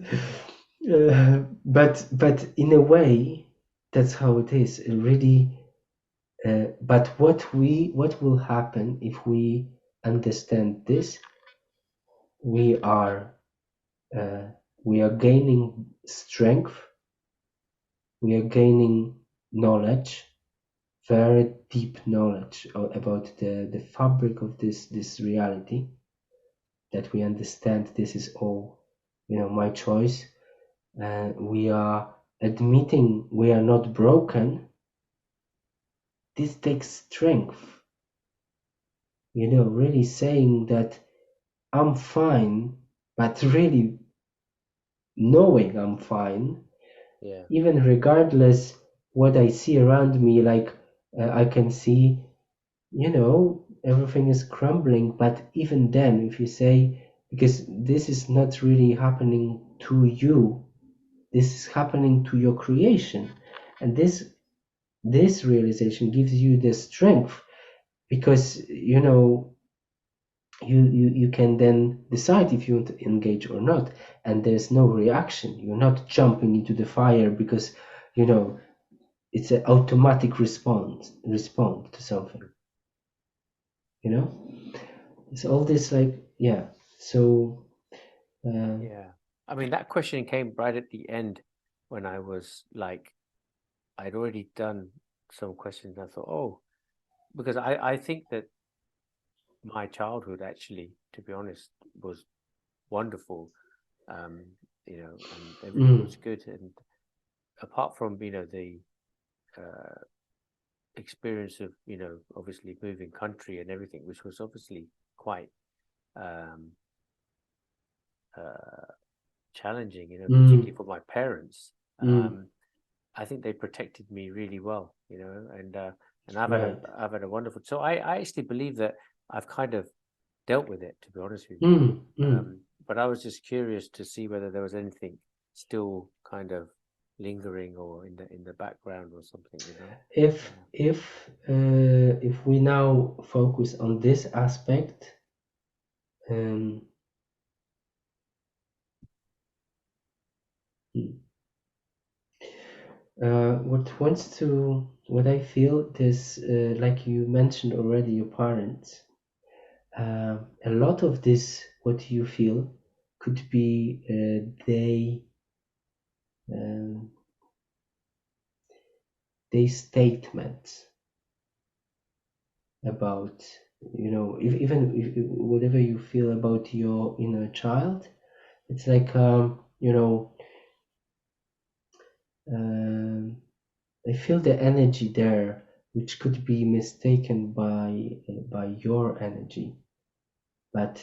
but in a way that's how it is really. But what will happen if we understand this? We are uh, we are gaining strength, we are gaining knowledge, very deep knowledge about the fabric of this reality, that we understand this is all my choice. We are admitting we are not broken. This takes strength, really saying that I'm fine, but really knowing I'm fine, Yeah. even regardless what I see around me. Like I can see, everything is crumbling, but even then, if you say, because this is not really happening to you, this is happening to your creation, and this realization gives you the strength, because you can then decide if you want to engage or not, and there's no reaction. You're not jumping into the fire because it's an automatic response respond to something. It's all this, like, yeah. So Yeah. I mean, that question came right at the end when I was like, I'd already done some questions. I thought, oh, because I think that my childhood actually, to be honest, was wonderful. Um, and everything was good. And apart from, the uh, experience of, obviously moving country and everything, which was obviously quite um, uh, challenging, particularly for my parents. I think they protected me really well, and right. I've had a wonderful. So I actually believe that I've kind of dealt with it, to be honest with you. But I was just curious to see whether there was anything still kind of lingering or in the background or something, If if we now focus on this aspect, um, what I feel this, like you mentioned already, your parents. A lot of this, what you feel, could be um, they statements about, if whatever you feel about your inner child, it's like, I feel the energy there, which could be mistaken by your energy, but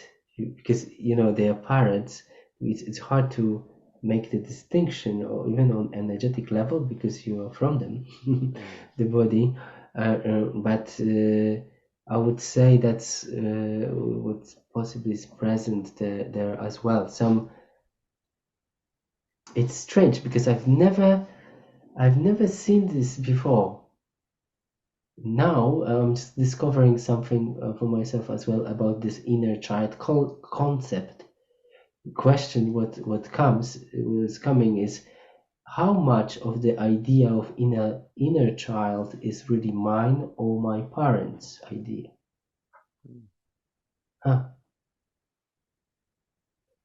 because they are parents, it's hard to make the distinction, or even on energetic level, because you are from them, the body. But I would say that's what possibly is present there as well. It's strange because I've never seen this before. Now I'm just discovering something for myself as well about this inner child concept. Question what was coming is, how much of the idea of inner child is really mine or my parents' idea? Huh.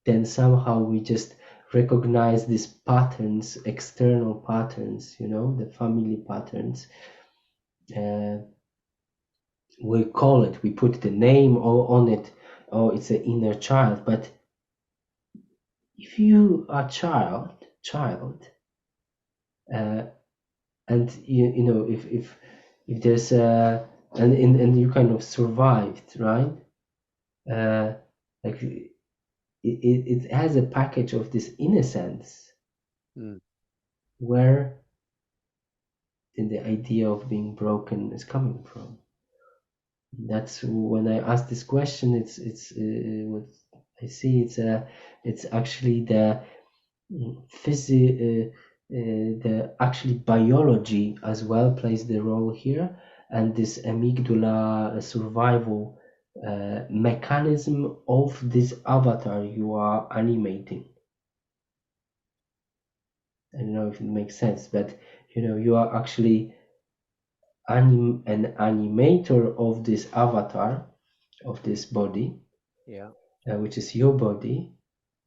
Then somehow we just recognize these patterns, external patterns, the family patterns. We call it, we put the name on it, oh, it's an inner child. But if you are child, uh, and if there's and you kind of survived, right? Like it has a package of this innocence where the idea of being broken is coming from. That's when I ask this question. It's what I see. It's actually the the actually biology as well plays the role here, and this amygdala survival mechanism of this avatar you are animating. I don't know if it makes sense, but you are actually an animator of this avatar, of this body, which is your body.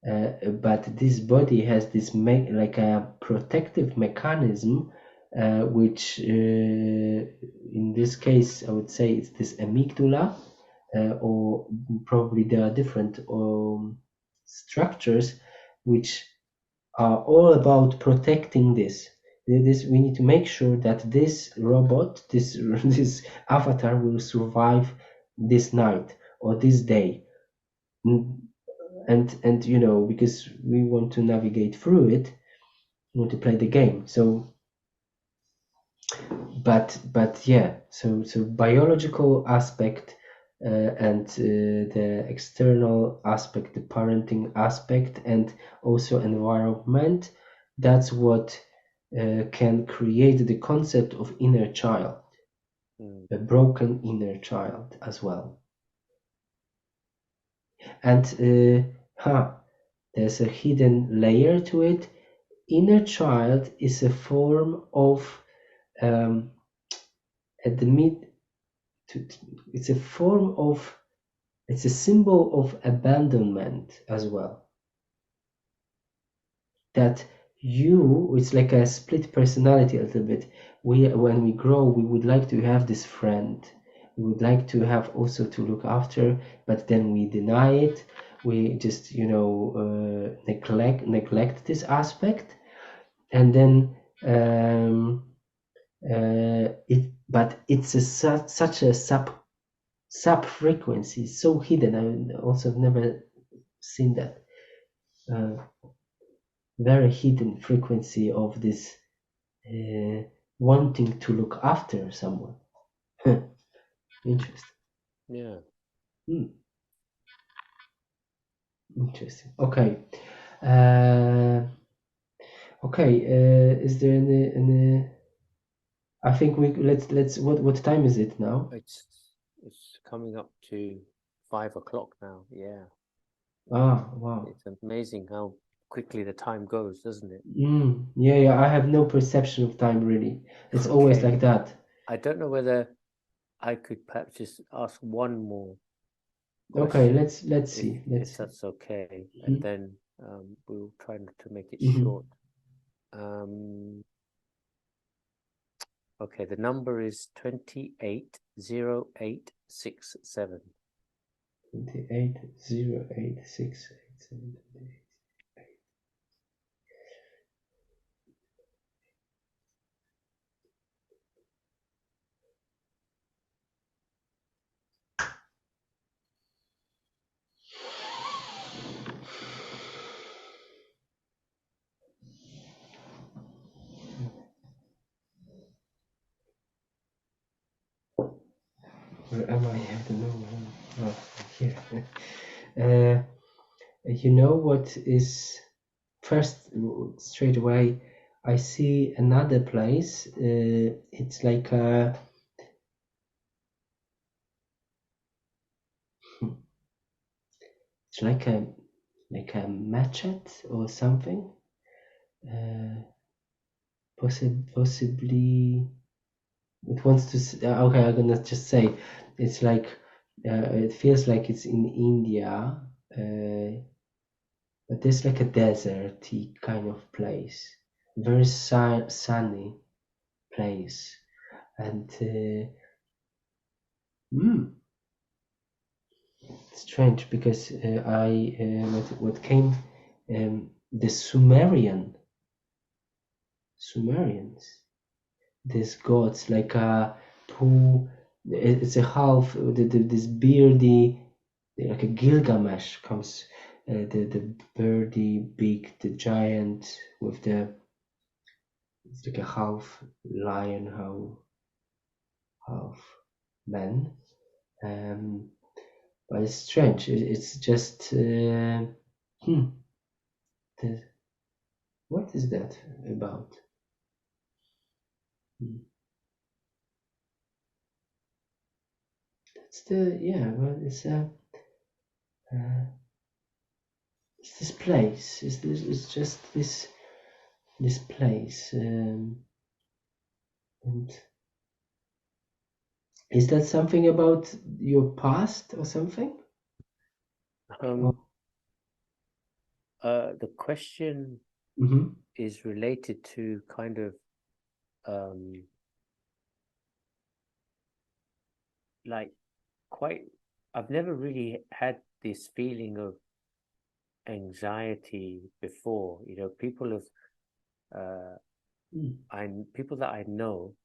But this body has this like a protective mechanism, which in this case I would say it's this amygdala, or probably there are different structures which are all about protecting this. We need to make sure that this robot, this this avatar, will survive this night or this day. And because we want to navigate through it, we want to play the game. So but yeah, so biological aspect, and the external aspect, the parenting aspect, and also environment, that's what can create the concept of inner child, a broken inner child as well. And there's a hidden layer to it. Inner child is a form of it's a form of, it's a symbol of abandonment as well. That it's like a split personality a little bit. When we grow, we would like to have this friend. We would like to have also to look after, but then we deny it. We just neglect this aspect, and then but it's such a sub frequency, so hidden. I also have never seen that very hidden frequency of this wanting to look after someone. Interesting. Yeah. Interesting. Okay. Is there any? I think let's. What time is it now? It's coming up to 5 o'clock now. Yeah. Wow. It's amazing how quickly the time goes, doesn't it? Yeah. I have no perception of time really. It's always like that. I don't know whether I could perhaps just ask one more question. Okay, let's see. If that's okay, and then we'll try to make it short. Okay, the number is 280867. 280867. Where am I? I have to know. Oh, here. You know what is first straight away? I see another place. It's like a. It's like a machete or something. Possibly. It wants to. Okay, I'm gonna just say, it's like. It feels like it's in India. But there's like a deserty kind of place, very sunny place, and strange because what came, the Sumerians, these gods like who it's a half this beardy, like a Gilgamesh comes, the birdie beak, the giant with the, it's like a half lion, half man. But it's strange. It's just what is that about? That's the, yeah. Well, it's this place. It's just this place. And is that something about your past or something? The question is related to kind of like I've never really had this feeling of anxiety before. You know, people have people that I know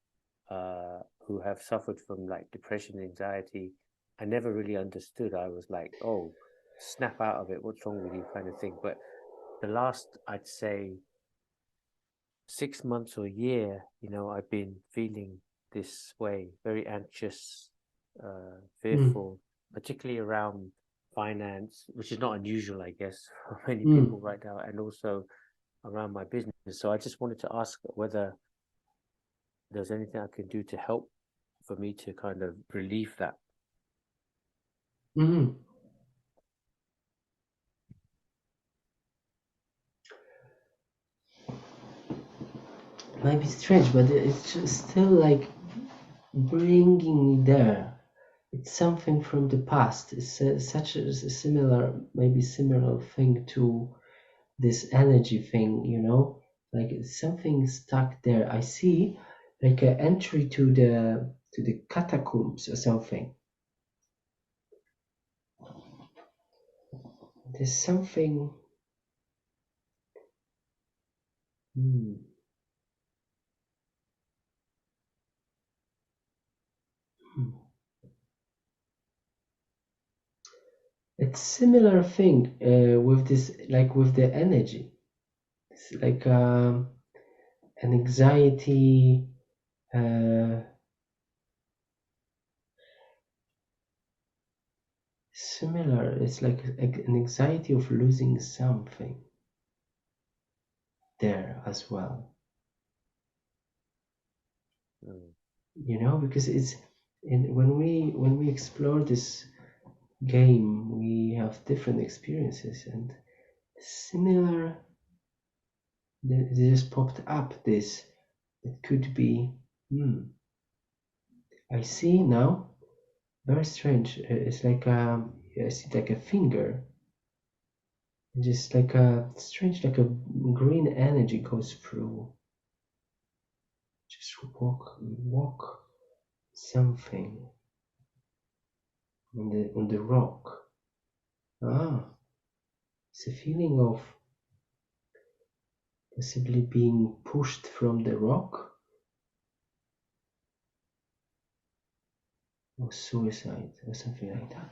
who have suffered from like depression, anxiety, I never really understood. I was like, oh, snap out of it. What's wrong with you, kind of thing. But the last, I'd say, 6 months or a year, you know, I've been feeling this way, very anxious, fearful, particularly around finance, which is not unusual, I guess, for many people right now, and also around my business. So I just wanted to ask whether there's anything I can do to help for me to kind of relieve that. Might be strange, but it's just still like bringing me there. It's something from the past. It's such a similar, maybe similar thing to this energy thing, you know, like it's something stuck there. I see like an entry to the catacombs or something. There's something. It's similar thing with this, like with the energy. It's like an anxiety. Similar. It's like an anxiety of losing something there as well. You know, because it's when we explore this game, we have different experiences and similar. It just popped up. This it could be. I see now. Very strange. It's like I see like a finger. Just like a strange, like a green energy goes through. Just walk something on the rock. It's a feeling of possibly being pushed from the rock or suicide or something like that.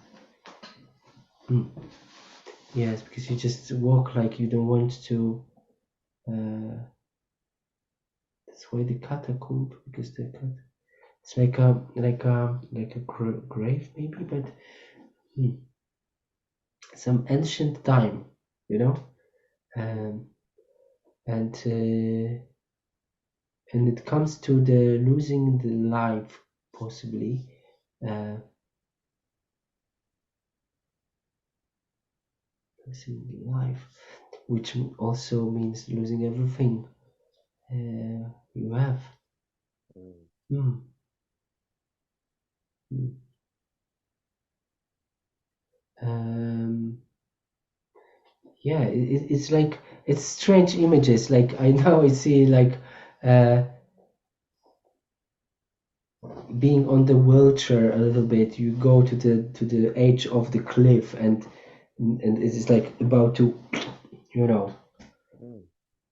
Yes, because you just walk like you don't want to. That's why the catacomb, because it's like a grave maybe, but some ancient time, you know, and it comes to the losing the life possibly. Losing life, which also means losing everything you have. Yeah, it's like it's strange images. Like I now I see like being on the wheelchair a little bit. You go to the edge of the cliff and it is like about to, you know,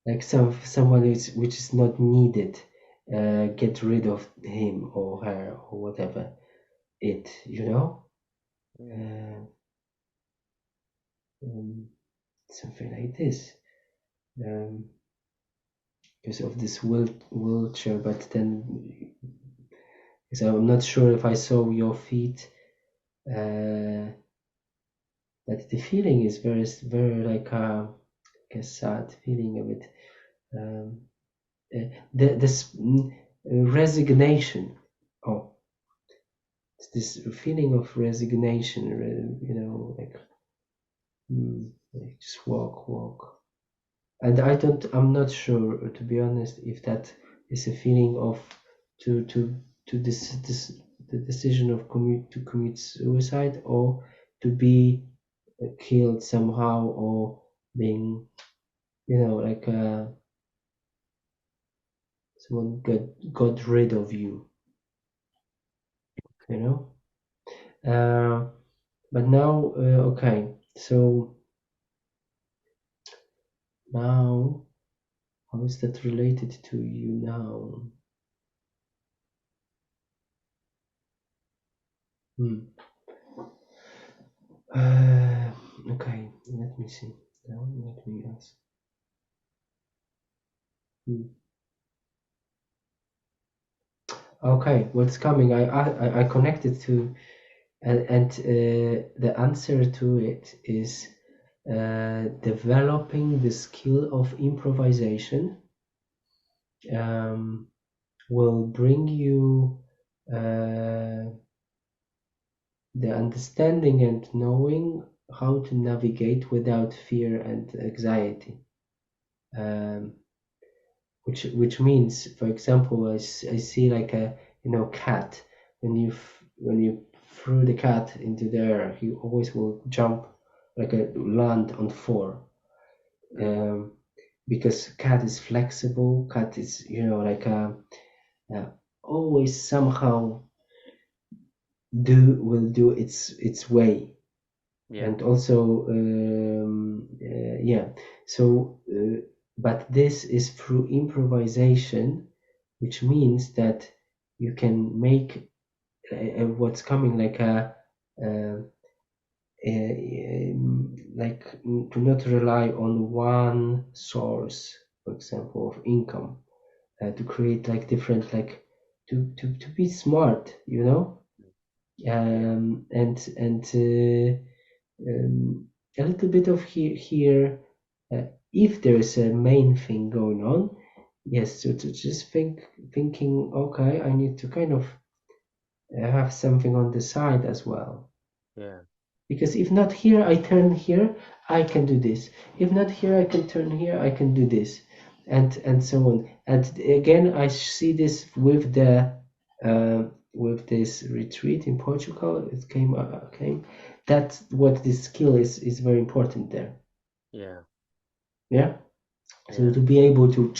like someone which is not needed, get rid of him or her or whatever. it, you know. Mm. Something like this, because of this wheelchair. But then, because I'm not sure if I saw your feet, but the feeling is very like a sad feeling of it. This resignation. Oh, it's this feeling of resignation. You know, like just walk. And I'm not sure, to be honest, if that is a feeling of to this the decision of to commit suicide, or to be killed somehow, or being, you know, like someone got rid of you, you know. But now, okay, so now, how is that related to you now? Okay, let me see. Now, let me ask. Okay, what's coming? I connected to, and the answer to it is developing the skill of improvisation will bring you the understanding and knowing how to navigate without fear and anxiety. Which means, for example, I see like a cat. When you threw the cat into the air, he always will jump, like a land on four, because cat is flexible. Cat is like always somehow will do its way. Yeah. And also so but this is through improvisation, which means that you can make what's coming like like to not rely on one source, for example, of income, to create like different, like to be smart, and a little bit of here, if there is a main thing going on, yes, so to just thinking, okay, I need to kind of have something on the side as well, Yeah. because if not here, I turn here, I can do this. If not here, I can turn here, I can do this, and so on. And again, I see this with the with this retreat in Portugal. It came. That's what this skill is very important there. Yeah. Yeah. So Yeah. to be able to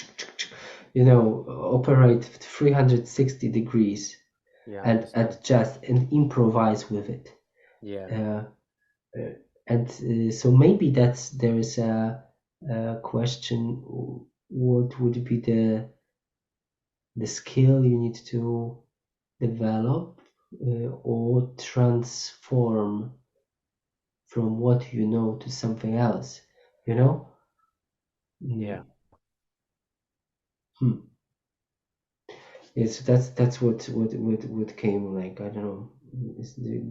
operate 360 degrees Yeah. I and understand. adjust and improvise with it. Yeah. And so maybe there is a question: what would be the skill you need to develop or transform from what you know to something else? You know? Yeah. Hmm. Yes, that's what came, like, I don't know.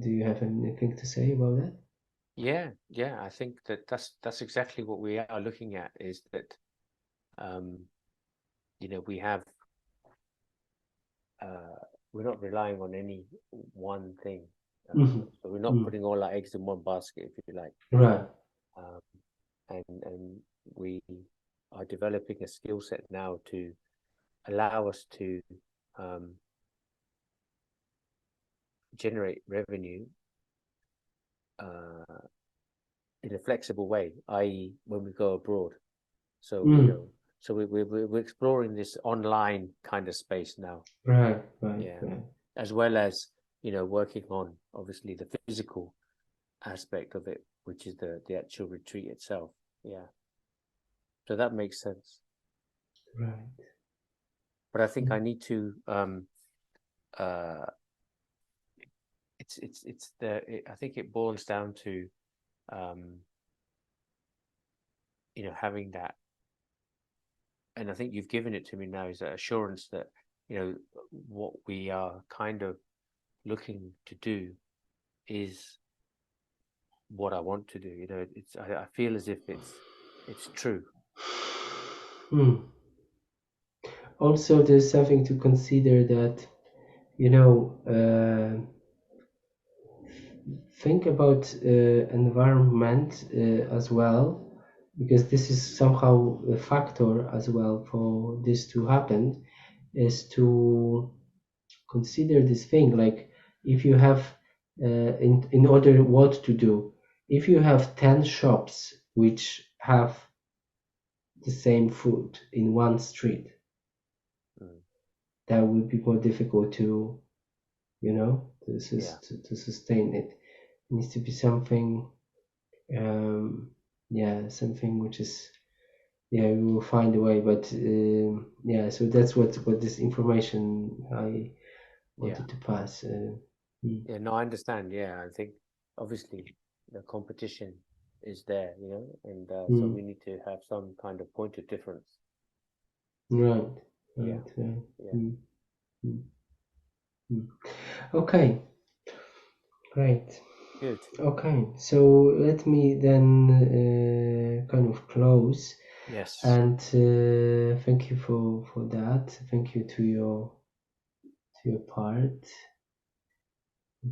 Do you have anything to say about that? Yeah. Yeah. I think that's exactly what we are looking at, is that um, we have we're not relying on any one thing. So we're not Mm. putting all our eggs in one basket, if you like. Right. Um, and we are developing a skill set now to allow us to um, generate revenue in a flexible way, i.e., when we go abroad. So Mm. so we're exploring this online kind of space now. Right. Yeah, Right. as well as working on obviously the physical aspect of it, which is the actual retreat itself. Yeah, so that makes sense. Right. But I think I need to uh, I think it boils down to having that, and I think you've given it to me now, is that assurance that what we are kind of looking to do is what I want to do. I feel as if it's true. Also, there's something to consider that, think about environment as well, because this is somehow a factor as well for this to happen, is to consider this thing, like if you have in order what to do, if you have 10 shops which have the same food in one street, that would be more difficult to to sustain it. It needs to be something something which is, we will find a way, but so that's what this information I wanted to pass. No, I understand. I think obviously the competition is there, and so we need to have some kind of point of difference. Right. Okay, great. Good. Okay, so let me then kind of close. Yes. And thank you for that. Thank you to your part,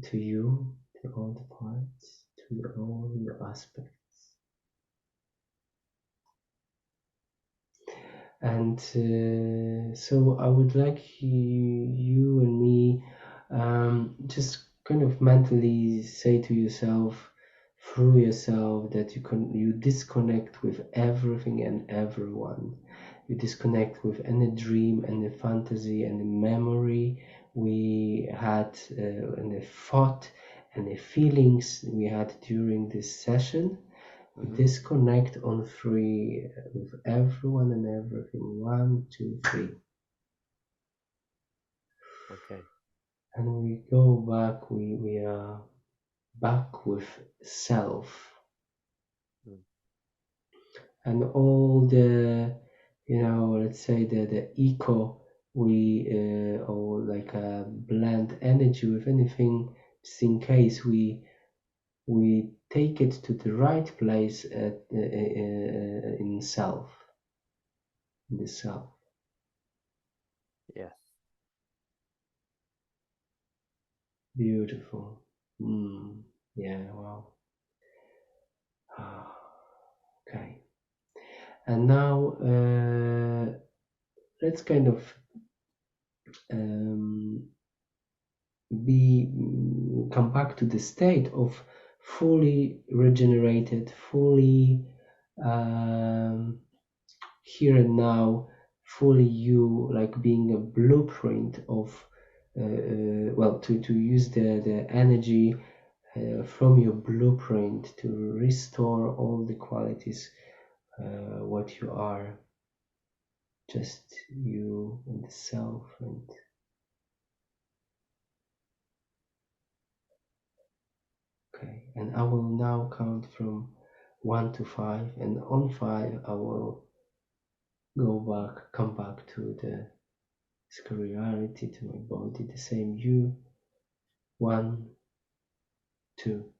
to you, to all the parts, to all your aspects. And so I would like you and me just kind of mentally say to yourself, through yourself, that you disconnect with everything and everyone. You disconnect with any dream, any fantasy, any memory we had, any thought, any feelings we had during this session. Disconnect on 3 with everyone and everything. 1, 2, 3. Okay. And we go back. We are back with self. And all the, let's say the echo, or like a blend energy with anything, just in case we take it to the right place in self, in the self. Yes. Beautiful. Yeah, wow. Okay. And now let's kind of come back to the state of fully regenerated, fully here and now, fully you, like being a blueprint of to use the energy from your blueprint to restore all the qualities what you are, just you and the self. And okay, and I will now count from 1 to 5, and on 5 I will come back to the reality, to my body, the same you. 1, 2,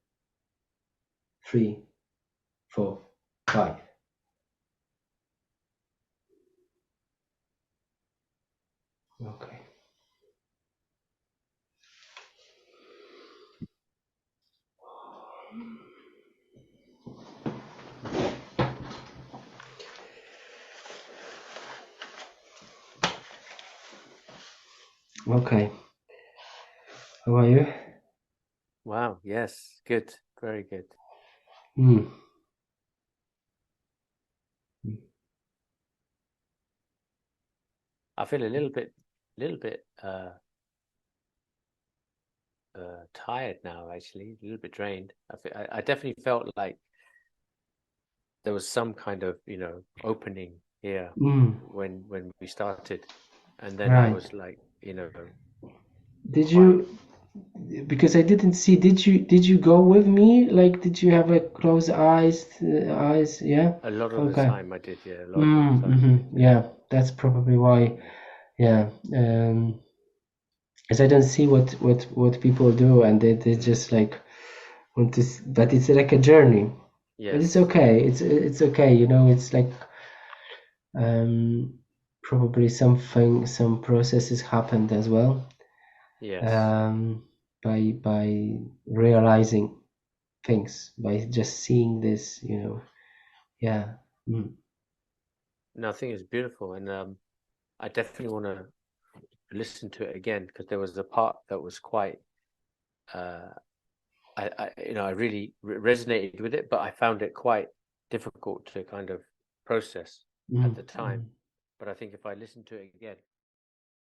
3, 4, 5. Okay. Okay. How are you? Wow. Yes. Good. Very good. I feel a little bit tired now, actually, a little bit drained. I definitely felt like there was some kind of opening here when we started, and then Right. I was like Did you because I didn't see. Did you go with me? Like, did you have a closed eyes? Yeah. A lot of the Okay. time I did, yeah. A lot of the time. Mm-hmm. Yeah, that's probably why. Yeah. As I don't see what people do, and they just like want to. But it's like a journey. But it's Yes. okay. It's okay. You know, it's like probably some processes happened as well. Yes. By realizing things, by just seeing this, you know. Yeah. No, I think it's beautiful, and I definitely want to listen to it again because there was a part that was quite uh I really resonated with it, but I found it quite difficult to kind of process at the time. But I think if I listen to it again,